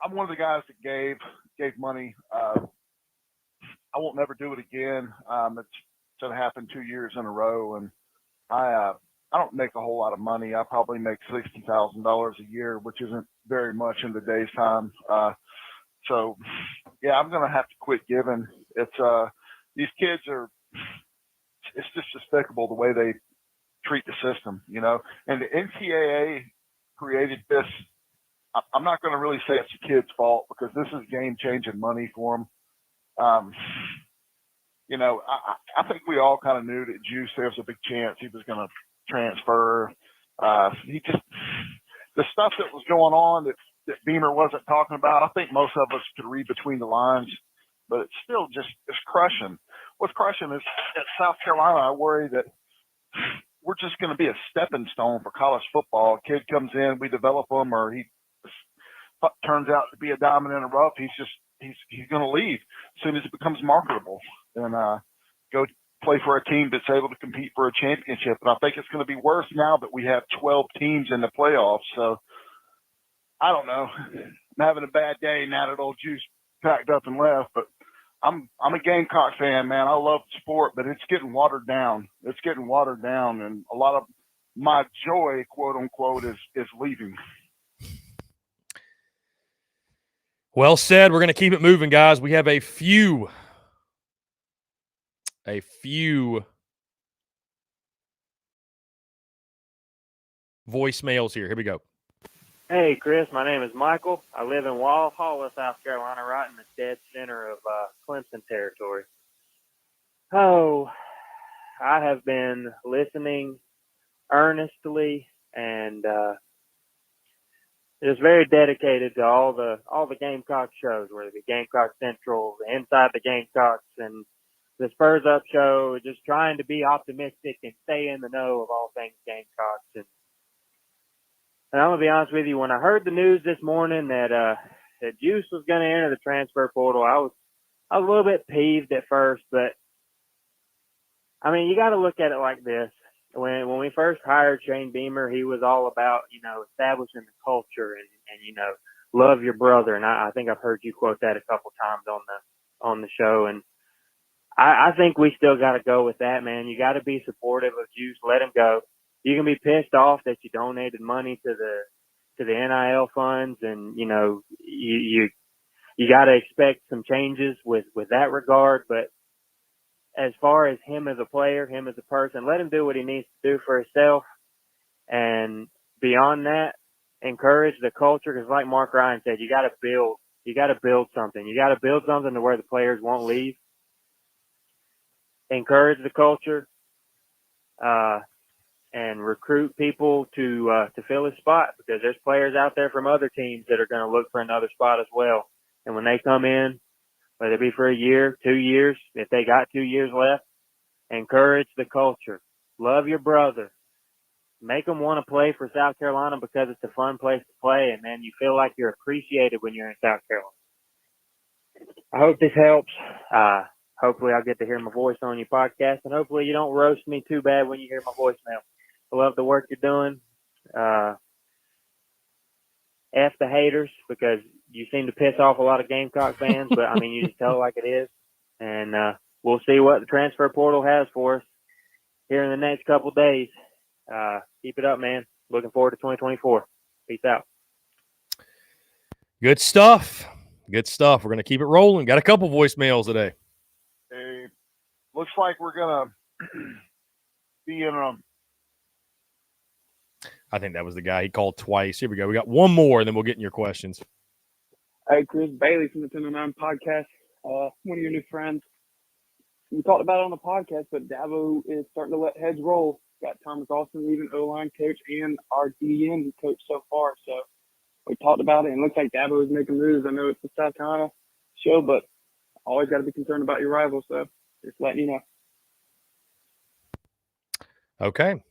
I'm one of the guys that gave money. I won't never do it again. It's going to happen 2 years in a row, and I don't make a whole lot of money. I probably make $60,000 a year, which isn't very much in today's time. So yeah, I'm going to have to quit giving. It's these kids are. It's just despicable the way they treat the system, you know. And the NCAA created this. I'm not going to really say it's the kid's fault because this is game-changing money for them. You know, I think we all kind of knew that Juice, there was a big chance he was going to transfer. The stuff that was going on that Beamer wasn't talking about, I think most of us could read between the lines, but it's still it's crushing. What's crushing is at South Carolina, I worry that we're just going to be a stepping stone for college football. A kid comes in, we develop him, or he turns out to be a diamond in the rough. He's going to leave as soon as it becomes marketable and go play for a team that's able to compete for a championship. And I think it's going to be worse now that we have 12 teams in the playoffs. So I don't know. I'm having a bad day now that old Juice packed up and left, but I'm a Gamecock fan, man. I love the sport, but it's getting watered down. And a lot of my joy, quote unquote, is leaving. Well said. We're going to keep it moving, guys. We have a few voicemails here. Here we go. Hey, Chris. My name is Michael. I live in Walhalla, South Carolina, right in the dead center of Clemson territory. Oh, I have been listening earnestly and just very dedicated to all the Gamecock shows, whether it be Gamecock Central, the Inside the Gamecocks, and the Spurs Up show, just trying to be optimistic and stay in the know of all things Gamecocks. And I'm going to be honest with you, when I heard the news this morning that Juice was going to enter the transfer portal, I was a little bit peeved at first, but I mean, you got to look at it like this. When we first hired Shane Beamer, he was all about, you know, establishing the culture and you know, love your brother. And I think I've heard you quote that a couple times on the show. And I think we still got to go with that, man. You got to be supportive of Juice. Let him go. You can be pissed off that you donated money to the NIL funds, and you know you got to expect some changes with that regard. But as far as him as a player, him as a person, let him do what he needs to do for himself. And beyond that, encourage the culture, because like Mark Ryan said, you got to build something. You got to build something to where the players won't leave. Encourage the culture. And recruit people to fill his spot, because there's players out there from other teams that are going to look for another spot as well. And when they come in, whether it be for a year, 2 years, if they got 2 years left, encourage the culture. Love your brother. Make them want to play for South Carolina because it's a fun place to play, and then you feel like you're appreciated when you're in South Carolina. I hope this helps. Hopefully I'll get to hear my voice on your podcast, and hopefully you don't roast me too bad when you hear my voicemail. I love the work you're doing. F the haters, because you seem to piss off a lot of Gamecock fans, but, I mean, you just tell it like it is. And we'll see what the transfer portal has for us here in the next couple of days. Keep it up, man. Looking forward to 2024. Peace out. Good stuff. Good stuff. We're going to keep it rolling. Got a couple voicemails today. Hey, looks like we're going to be in a I think that was the guy. He called twice. Here we go. We got one more, and then we'll get in your questions. Hey, Chris Bailey from the 1009 podcast. One of your new friends. We talked about it on the podcast, but Dabo is starting to let heads roll. Got Thomas Austin leaving O-line coach and our DN coach so far. So we talked about it, and it looks like Dabo is making moves. I know it's the South Carolina show, but always got to be concerned about your rivals. So just letting you know. Okay.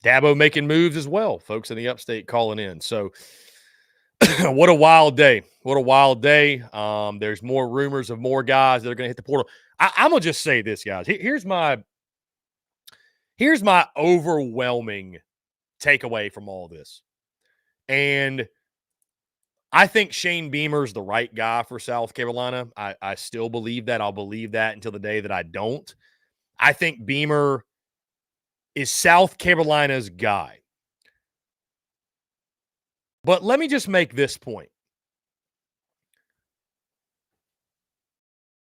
Dabo making moves as well. Folks in the upstate calling in. So what a wild day. What a wild day. There's more rumors of more guys that are going to hit the portal. I'm going to just say this, guys. Here's my overwhelming takeaway from all this. And I think Shane Beamer's the right guy for South Carolina. I still believe that. I'll believe that until the day that I don't. I think Beamer is South Carolina's guy. But let me just make this point.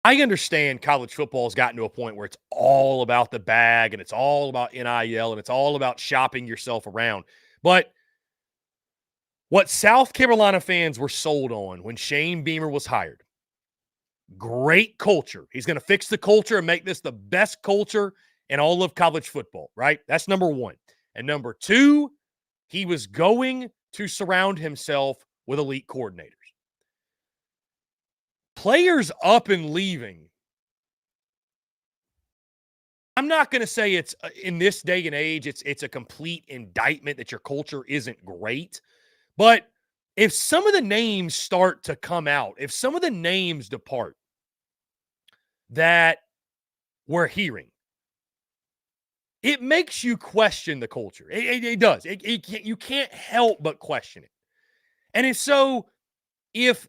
I understand college football has gotten to a point where it's all about the bag and it's all about NIL and it's all about shopping yourself around. But what South Carolina fans were sold on when Shane Beamer was hired, great culture. He's going to fix the culture and make this the best culture in all of college football, right? That's number one. And number two, he was going to surround himself with elite coordinators. Players up and leaving, I'm not going to say it's in this day and age, it's a complete indictment that your culture isn't great. But if some of the names start to come out, if some of the names depart that we're hearing, it makes you question the culture. It does. You can't help but question it. And so if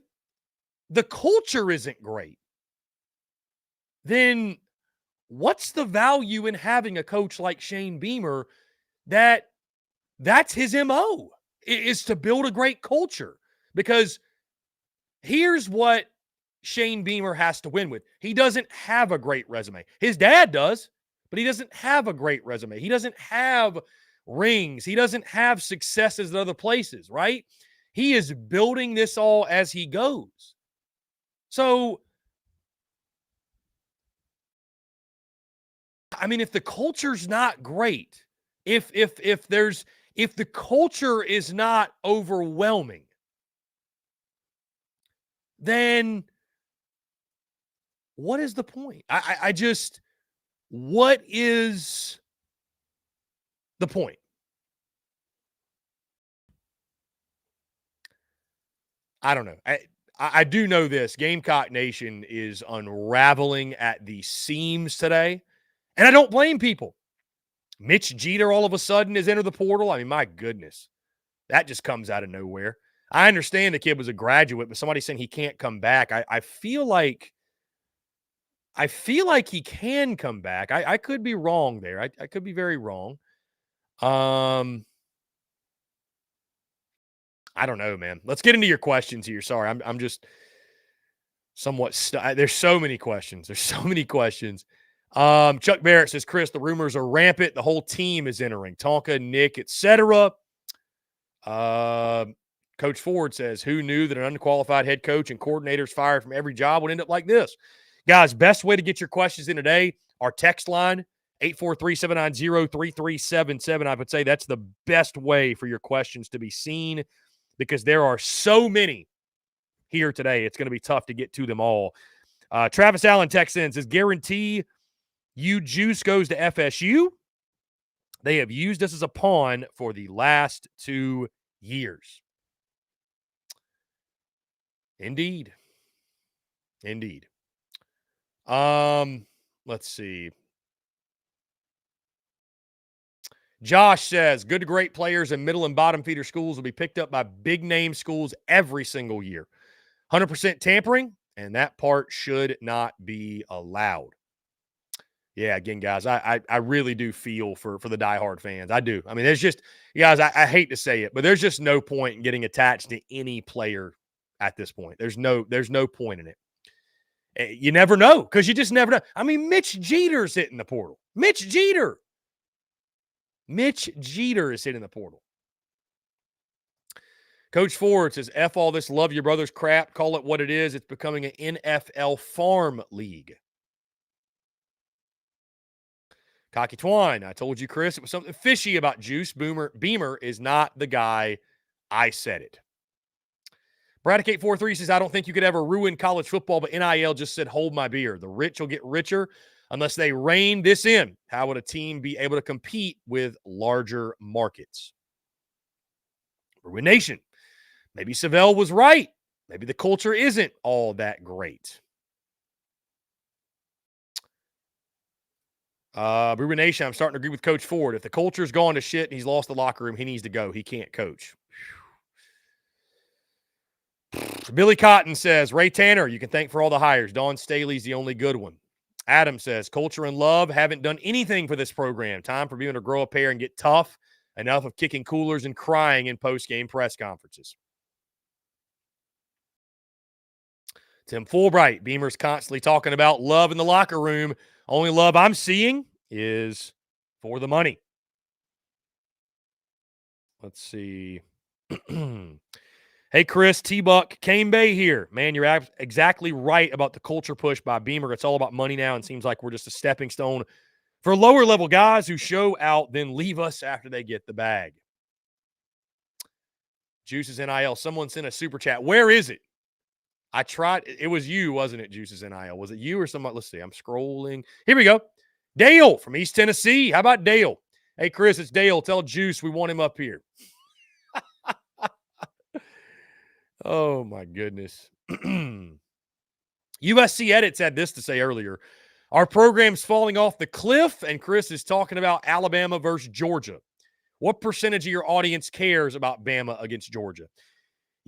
the culture isn't great, then what's the value in having a coach like Shane Beamer that's his MO, is to build a great culture? Because here's what Shane Beamer has to win with. He doesn't have a great resume. His dad does, but he doesn't have a great resume. He doesn't have rings. He doesn't have successes in other places, right? He is building this all as he goes. So, I mean, if the culture's not great, if the culture is not overwhelming, then what is the point? I just, what is the point? I don't know. I do know this. Gamecock Nation is unraveling at the seams today, and I don't blame people. Mitch Jeter all of a sudden has entered the portal. I mean, my goodness, that just comes out of nowhere. I understand the kid was a graduate, but somebody saying he can't come back. I feel like he can come back. I could be wrong there. I could be very wrong. I don't know, man. Let's get into your questions here. Sorry, I'm just somewhat there's so many questions. Chuck Barrett says, Chris, the rumors are rampant. The whole team is entering. Tonka, Nick, etc. Coach Ford says, who knew that an unqualified head coach and coordinators fired from every job would end up like this? Guys, best way to get your questions in today, our text line, 843-790-3377. I would say that's the best way for your questions to be seen, because there are so many here today. It's going to be tough to get to them all. Travis Allen texts in, says, guarantee you Juice goes to FSU. They have used us as a pawn for the last 2 years. Indeed. Let's see. Josh says, good to great players in middle and bottom feeder schools will be picked up by big name schools every single year. 100% tampering, and that part should not be allowed. Yeah, again, guys, I really do feel for the diehard fans. I do. I mean, there's just, guys, I hate to say it, but there's just no point in getting attached to any player at this point. There's no point in it. You never know, because you just never know. I mean, Mitch Jeter's hitting the portal. Mitch Jeter is hitting the portal. Coach Ford says, F all this love your brothers crap. Call it what it is. It's becoming an NFL farm league. Cocky Twine, I told you, Chris, it was something fishy about Juice. Beamer is not the guy. I said it. Bradicate43 says, I don't think you could ever ruin college football, but NIL just said, hold my beer. The rich will get richer unless they rein this in. How would a team be able to compete with larger markets? Ruination. Maybe Savell was right. Maybe the culture isn't all that great. Brewer Nation, I'm starting to agree with Coach Ford. If the culture's gone to shit and he's lost the locker room, he needs to go. He can't coach. Billy Cotton says, Ray Tanner, you can thank for all the hires. Don Staley's the only good one. Adam says, culture and love haven't done anything for this program. Time for Beamer to grow a pair and get tough. Enough of kicking coolers and crying in post-game press conferences. Tim Fulbright, Beamer's constantly talking about love in the locker room. Only love I'm seeing is for the money. Let's see. Hey, Chris, T-Buck, Kane Bay here. Man, you're exactly right about the culture push by Beamer. It's all about money now, and seems like we're just a stepping stone for lower-level guys who show out, then leave us after they get the bag. Juice's NIL. Someone sent a super chat. Where is it? I tried. It was you, wasn't it, Juice's NIL? Was it you or somebody? Let's see. I'm scrolling. Here we go. Dale from East Tennessee. How about Dale? Hey, Chris, it's Dale. Tell Juice we want him up here. Oh, my goodness. USC Edits had this to say earlier. Our program's falling off the cliff, and Chris is talking about Alabama versus Georgia. What percentage of your audience cares about Bama against Georgia?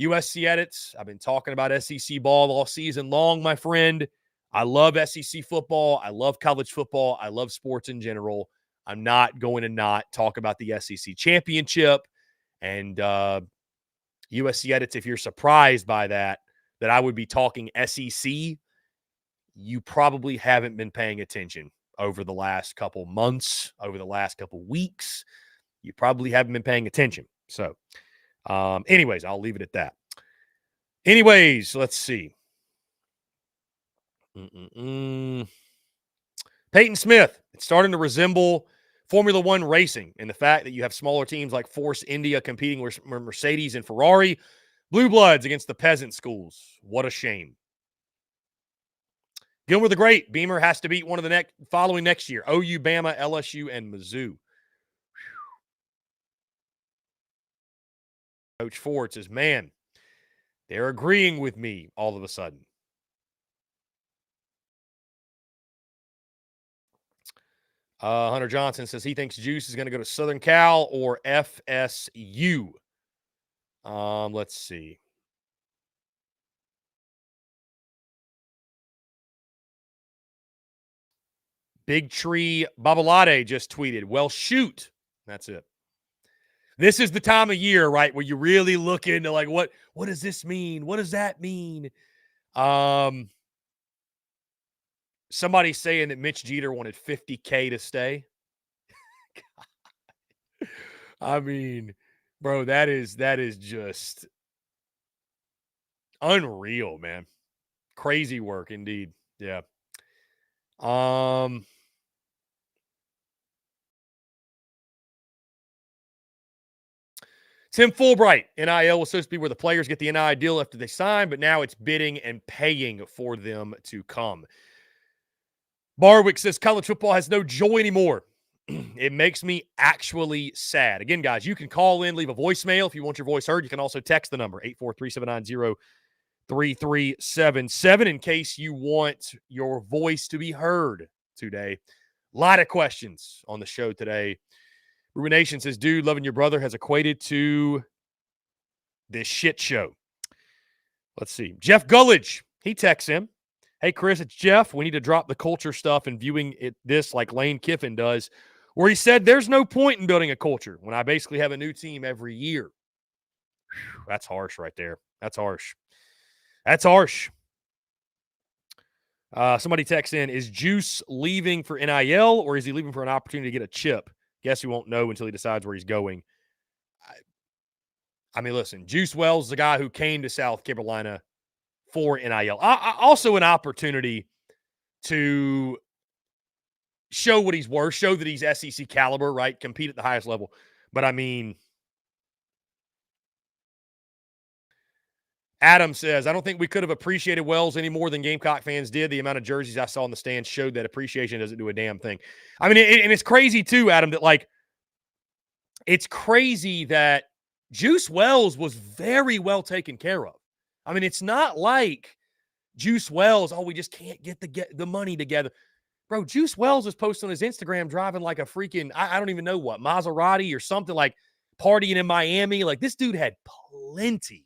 USC Edits, I've been talking about SEC ball all season long, my friend. I love SEC football. I love college football. I love sports in general. I'm not going to not talk about the SEC championship. And USC Edits, if you're surprised by that I would be talking SEC, you probably haven't been paying attention over the last couple months, over the last couple weeks. You probably haven't been paying attention. So, anyways, I'll leave it at that. Anyways, let's see. Peyton Smith, it's starting to resemble Formula One racing in the fact that you have smaller teams like Force India competing with Mercedes and Ferrari, Blue Bloods against the peasant schools. What a shame. Gilmer the Great, Beamer has to beat one of the following next year. OU, Bama, LSU, and Mizzou. Coach Ford says, man, they're agreeing with me all of a sudden. Hunter Johnson says he thinks Juice is going to go to Southern Cal or FSU. Let's see. Big Tree Babalade just tweeted, well, shoot. That's it. This is the time of year, right, where you really look into, like, what does this mean? What does that mean? Somebody's saying that Mitch Jeter wanted $50K to stay. I mean, bro, that is just unreal, man. Crazy work indeed. Yeah. Tim Fulbright, NIL was supposed to be where the players get the NIL deal after they sign, but now it's bidding and paying for them to come. Barwick says college football has no joy anymore. It makes me actually sad. Again, guys, you can call in, leave a voicemail if you want your voice heard. You can also text the number, 843-790-3377, in case you want your voice to be heard today. A lot of questions on the show today. Ruination says, dude, loving your brother has equated to this shit show. Let's see. Jeff Gullidge, he texts him. Hey, Chris, it's Jeff. We need to drop the culture stuff and viewing this like Lane Kiffin does, where he said there's no point in building a culture when I basically have a new team every year. Whew, that's harsh right there. That's harsh. That's harsh. Somebody texts in, is Juice leaving for NIL or is he leaving for an opportunity to get a chip? Guess he won't know until he decides where he's going. I mean, listen, Juice Wells is the guy who came to South Carolina for NIL. Also an opportunity to show what he's worth, show that he's SEC caliber, right? Compete at the highest level. But, I mean, Adam says, I don't think we could have appreciated Wells any more than Gamecock fans did. The amount of jerseys I saw in the stands showed that appreciation doesn't do a damn thing. I mean, and it's crazy, too, Adam, that, like, it's crazy that Juice Wells was very well taken care of. I mean, it's not like Juice Wells, we just can't get the money together. Bro, Juice Wells was posting on his Instagram driving like a freaking, I don't even know what, Maserati or something, like partying in Miami. Like, this dude had plenty.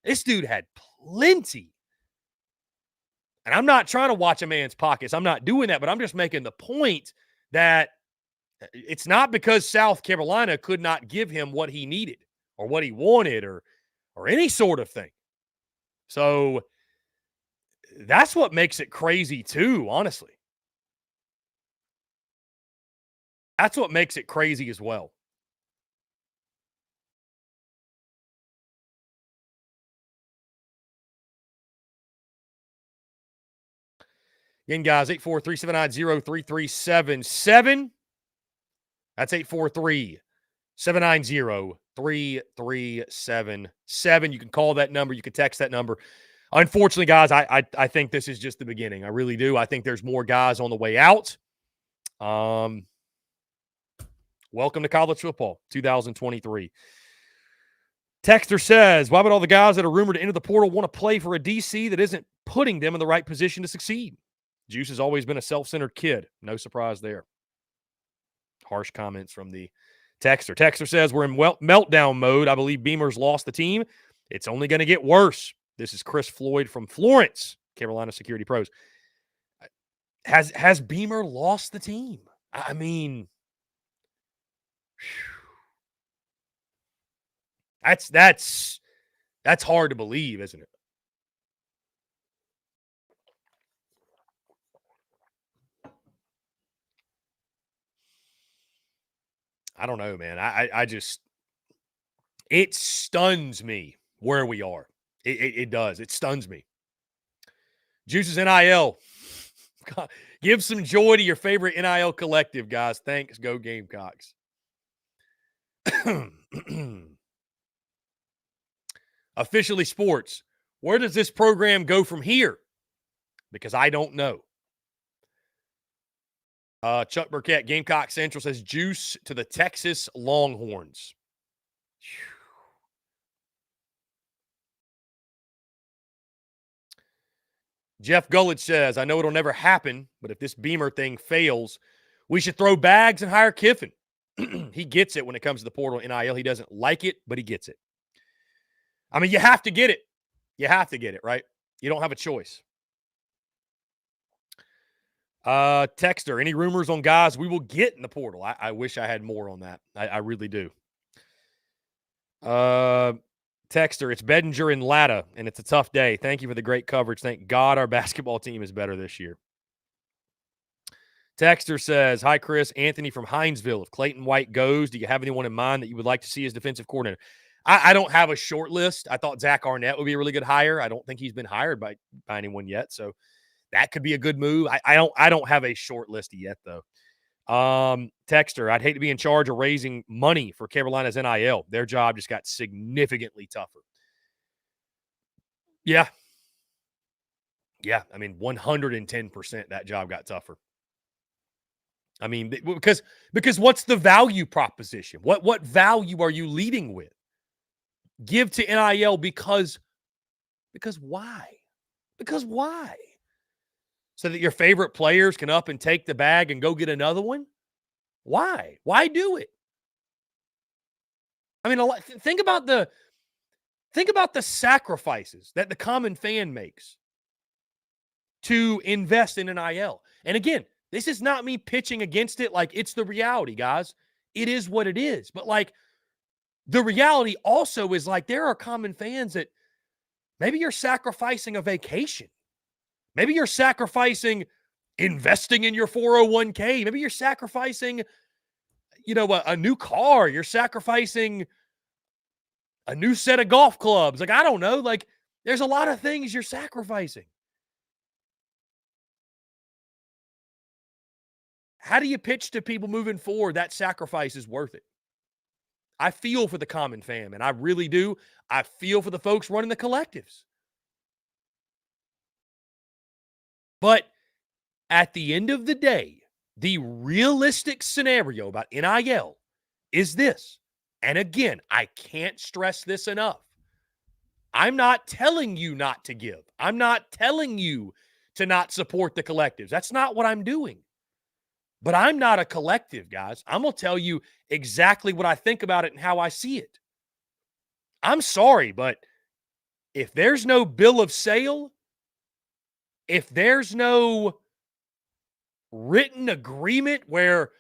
This dude had plenty. And I'm not trying to watch a man's pockets. I'm not doing that, but I'm just making the point that it's not because South Carolina could not give him what he needed or what he wanted or any sort of thing. So that's what makes it crazy too, honestly. That's what makes it crazy as well. Again, guys, 843-790-3377. That's 843-790-3377. You can call that number. You can text that number. Unfortunately, guys, I think this is just the beginning. I really do. I think there's more guys on the way out. Welcome to college football 2023. Texter says, why would all the guys that are rumored to enter the portal want to play for a DC that isn't putting them in the right position to succeed? Juice has always been a self-centered kid. No surprise there. Harsh comments from the texter. Texter says, we're in meltdown mode. I believe Beamer's lost the team. It's only going to get worse. This is Chris Floyd from Florence, Carolina Security Pros. Has Beamer lost the team? I mean, that's hard to believe, isn't it? I don't know, man. I just, it stuns me where we are. It does. It stuns me. Juice's NIL. God, give some joy to your favorite NIL collective, guys. Thanks. Go Gamecocks. Officially Sports. Where does this program go from here? Because I don't know. Chuck Burkett, Gamecock Central says Juice to the Texas Longhorns. Jeff Gullidge says, I know it'll never happen, but if this Beamer thing fails, we should throw bags and hire Kiffin. He gets it when it comes to the portal NIL. He doesn't like it, but he gets it. I mean, you have to get it. You have to get it, right? You don't have a choice. Texter, any rumors on guys we will get in the portal? I wish I had more on that. I really do. Texter, it's Bedinger and Latta, and it's a tough day. Thank you for the great coverage. Thank God our basketball team is better this year. Texter says, hi, Chris. Anthony from Hinesville. If Clayton White goes, do you have anyone in mind that you would like to see as defensive coordinator? I don't have a short list. I thought Zach Arnett would be a really good hire. I don't think he's been hired by anyone yet, so that could be a good move. I don't have a short list yet, though. Texter, I'd hate to be in charge of raising money for Carolina's NIL. Their job just got significantly tougher. Yeah. Yeah. I mean, 110% that job got tougher. I mean, because what's the value proposition? What value are you leading with? Give to NIL because why? Because why? So that your favorite players can up and take the bag and go get another one? Why? Why do it? I mean, think about the sacrifices that the common fan makes to invest in NIL. And again, this is not me pitching against it. Like, it's the reality, guys. It is what it is. But like, the reality also is like, there are common fans that maybe you're sacrificing a vacation. Maybe you're sacrificing investing in your 401k. Maybe you're sacrificing, a new car. You're sacrificing a new set of golf clubs. Like, I don't know. Like, there's a lot of things you're sacrificing. How do you pitch to people moving forward that sacrifice is worth it? I feel for the common fan, and I really do. I feel for the folks running the collectives. But at the end of the day, the realistic scenario about NIL is this. And again, I can't stress this enough. I'm not telling you not to give. I'm not telling you to not support the collectives. That's not what I'm doing. But I'm not a collective, guys. I'm going to tell you exactly what I think about it and how I see it. I'm sorry, but if there's no bill of sale, if there's no written agreement where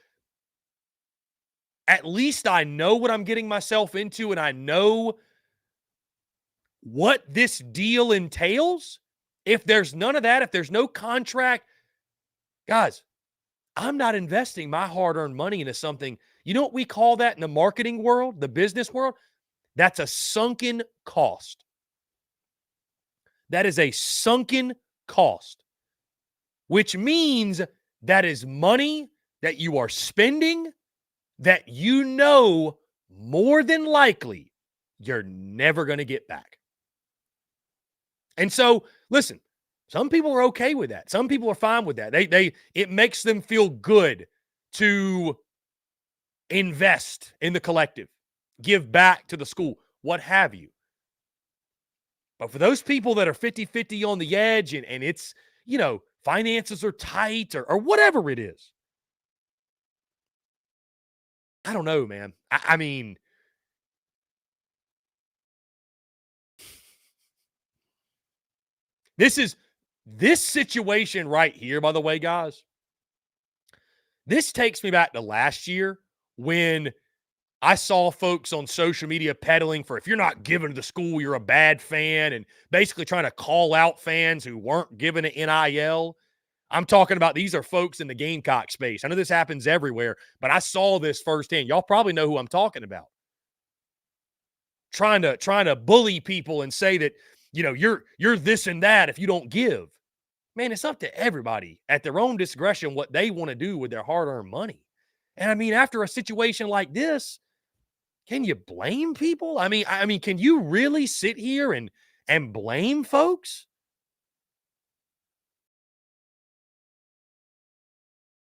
at least I know what I'm getting myself into and I know what this deal entails, if there's none of that, if there's no contract, guys, I'm not investing my hard-earned money into something. You know what we call that in the marketing world, the business world? That's a sunken cost. That is a sunken cost, which means that is money that you are spending that you know more than likely you're never going to get back. And so, listen, some people are okay with that. Some people are fine with that. It makes them feel good to invest in the collective, give back to the school, what have you. But for those people that are 50-50 on the edge and it's, finances are tight or whatever it is, I don't know, man. I mean, this situation right here, by the way, guys, this takes me back to last year when I saw folks on social media peddling for if you're not giving to the school, you're a bad fan, and basically trying to call out fans who weren't giving to NIL. I'm talking about these are folks in the Gamecock space. I know this happens everywhere, but I saw this firsthand. Y'all probably know who I'm talking about. Trying to bully people and say that, you're this and that if you don't give. Man, it's up to everybody at their own discretion what they want to do with their hard-earned money. And I mean, after a situation like this, can you blame people? I mean, can you really sit here and blame folks?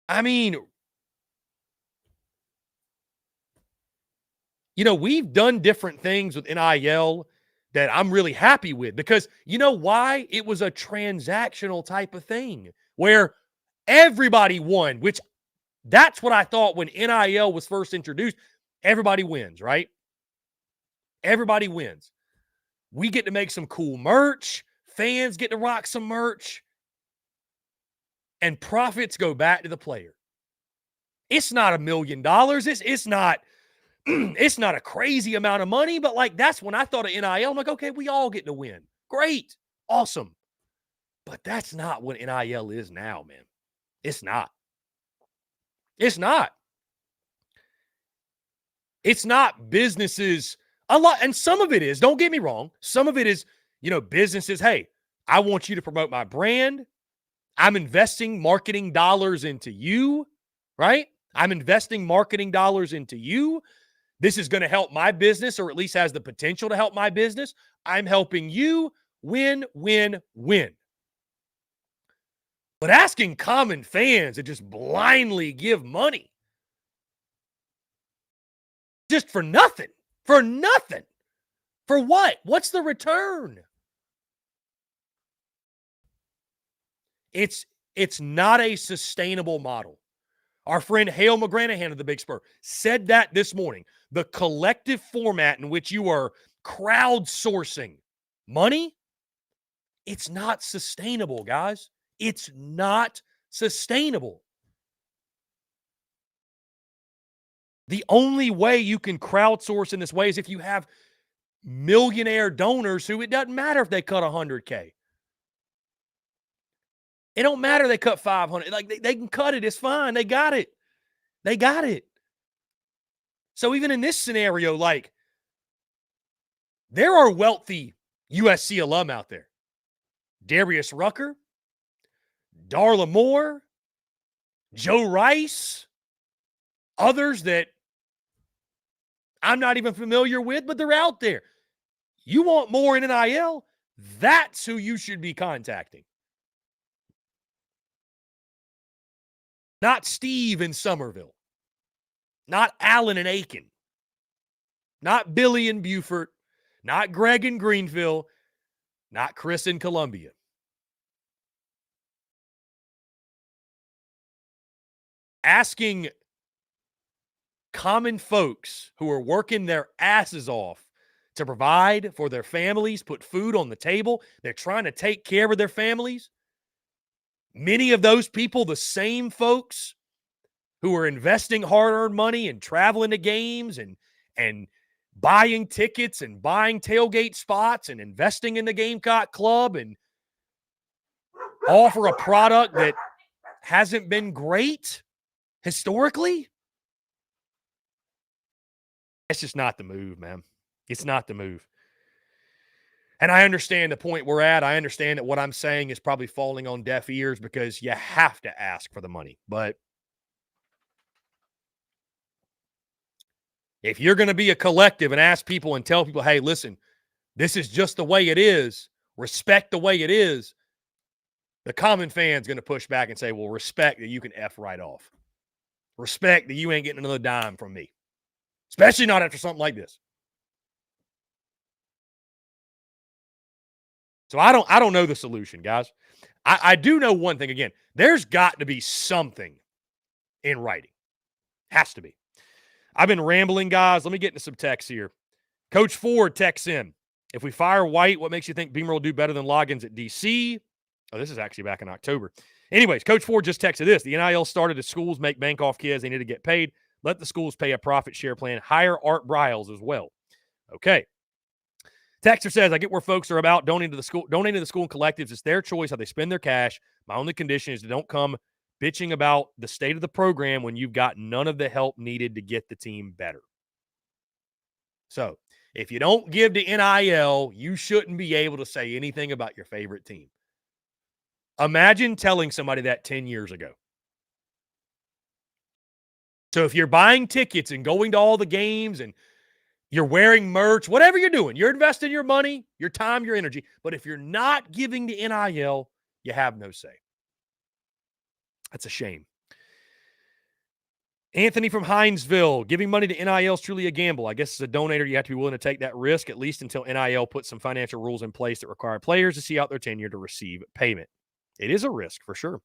I mean, we've done different things with NIL that I'm really happy with because you know why? It was a transactional type of thing where everybody won, which that's what I thought when NIL was first introduced. Everybody wins, right? Everybody wins. We get to make some cool merch. Fans get to rock some merch. And profits go back to the player. It's not $1 million. It's not it's not a crazy amount of money, but like that's when I thought of NIL. I'm like, okay, we all get to win. Great. Awesome. But that's not what NIL is now, man. It's not. It's not. It's not businesses a lot. And some of it is, don't get me wrong. Some of it is, businesses, hey, I want you to promote my brand. I'm investing marketing dollars into you, right? I'm investing marketing dollars into you. This is going to help my business, or at least has the potential to help my business. I'm helping you. Win, win, win. But asking common fans to just blindly give money just for nothing. For nothing. For what? What's the return? It's not a sustainable model. Our friend Hale McGranahan of the Big Spur said that this morning. The collective format in which you are crowdsourcing money, it's not sustainable, guys. It's not sustainable. The only way you can crowdsource in this way is if you have millionaire donors who it doesn't matter if they cut $100K. It don't matter they cut 500. Like they can cut it. It's fine. They got it. They got it. So even in this scenario, like there are wealthy USC alum out there. Darius Rucker, Darla Moore, Joe Rice, others that I'm not even familiar with, but they're out there. You want more in NIL? That's who you should be contacting. Not Steve in Somerville. Not Allen in Aiken. Not Billy in Beaufort. Not Greg in Greenville. Not Chris in Columbia. Asking common folks who are working their asses off to provide for their families, put food on the table, they're trying to take care of their families. Many of those people, the same folks who are investing hard-earned money and traveling to games and buying tickets and buying tailgate spots and investing in the Gamecock Club and offer a product that hasn't been great historically. It's just not the move, man. It's not the move. And I understand the point we're at. I understand that what I'm saying is probably falling on deaf ears because you have to ask for the money. But if you're going to be a collective and ask people and tell people, hey, listen, this is just the way it is, respect the way it is, the common fan's going to push back and say, well, respect that you can F right off. Respect that you ain't getting another dime from me. Especially not after something like this. So I don't know the solution, guys. I do know one thing. Again, there's got to be something in writing. Has to be. I've been rambling, guys. Let me get into some texts here. Coach Ford texts in. If we fire White, what makes you think Beamer will do better than Loggins at DC? Oh, this is actually back in October. Anyways, Coach Ford just texted this. The NIL started as schools make bank off kids. They need to get paid. Let the schools pay a profit share plan. Hire Art Briles as well. Okay. Texter says, I get where folks are about donating to the school and collectives. It's their choice how they spend their cash. My only condition is to don't come bitching about the state of the program when you've got none of the help needed to get the team better. So if you don't give to NIL, you shouldn't be able to say anything about your favorite team. Imagine telling somebody that 10 years ago. So if you're buying tickets and going to all the games and you're wearing merch, whatever you're doing, you're investing your money, your time, your energy. But if you're not giving to NIL, you have no say. That's a shame. Anthony from Hinesville, giving money to NIL is truly a gamble. I guess as a donator, you have to be willing to take that risk, at least until NIL puts some financial rules in place that require players to see out their tenure to receive payment. It is a risk for sure.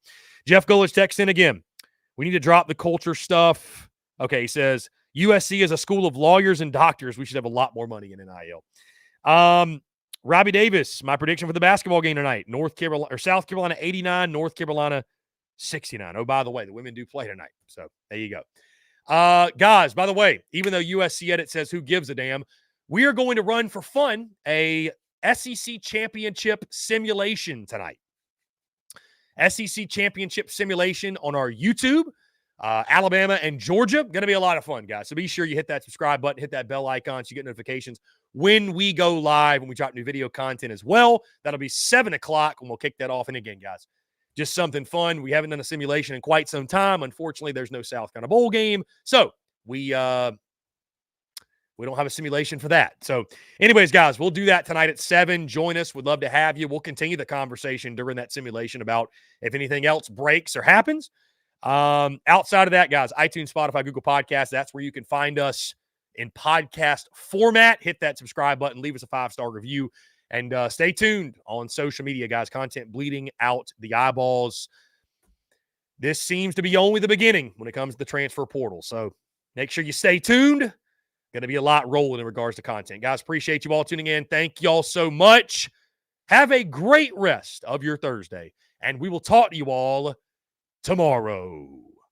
Jeff Gullich texts in again. We need to drop the culture stuff. Okay, he says, USC is a school of lawyers and doctors. We should have a lot more money in NIL. Robbie Davis, my prediction for the basketball game tonight. South Carolina 89, North Carolina 69. Oh, by the way, the women do play tonight. So there you go. Guys, by the way, even though USC edit says who gives a damn, we are going to run for fun a SEC championship simulation tonight. SEC championship simulation on our YouTube. Alabama and Georgia. Going to be a lot of fun, guys. So be sure you hit that subscribe button, hit that bell icon so you get notifications when we go live, when we drop new video content as well. That'll be 7 o'clock when we'll kick that off. And again, guys, just something fun. We haven't done a simulation in quite some time. Unfortunately, there's no South Carolina Bowl game. So we don't have a simulation for that. So anyways, guys, we'll do that tonight at 7. Join us. We'd love to have you. We'll continue the conversation during that simulation about if anything else breaks or happens. Outside of that, guys, iTunes, Spotify, Google Podcasts, that's where you can find us in podcast format. Hit that subscribe button, leave us a 5-star review, and stay tuned on social media, guys. Content bleeding out the eyeballs. This seems to be only the beginning when it comes to the transfer portal. So make sure you stay tuned. Going to be a lot rolling in regards to content. Guys, appreciate you all tuning in. Thank you all so much. Have a great rest of your Thursday, and we will talk to you all tomorrow.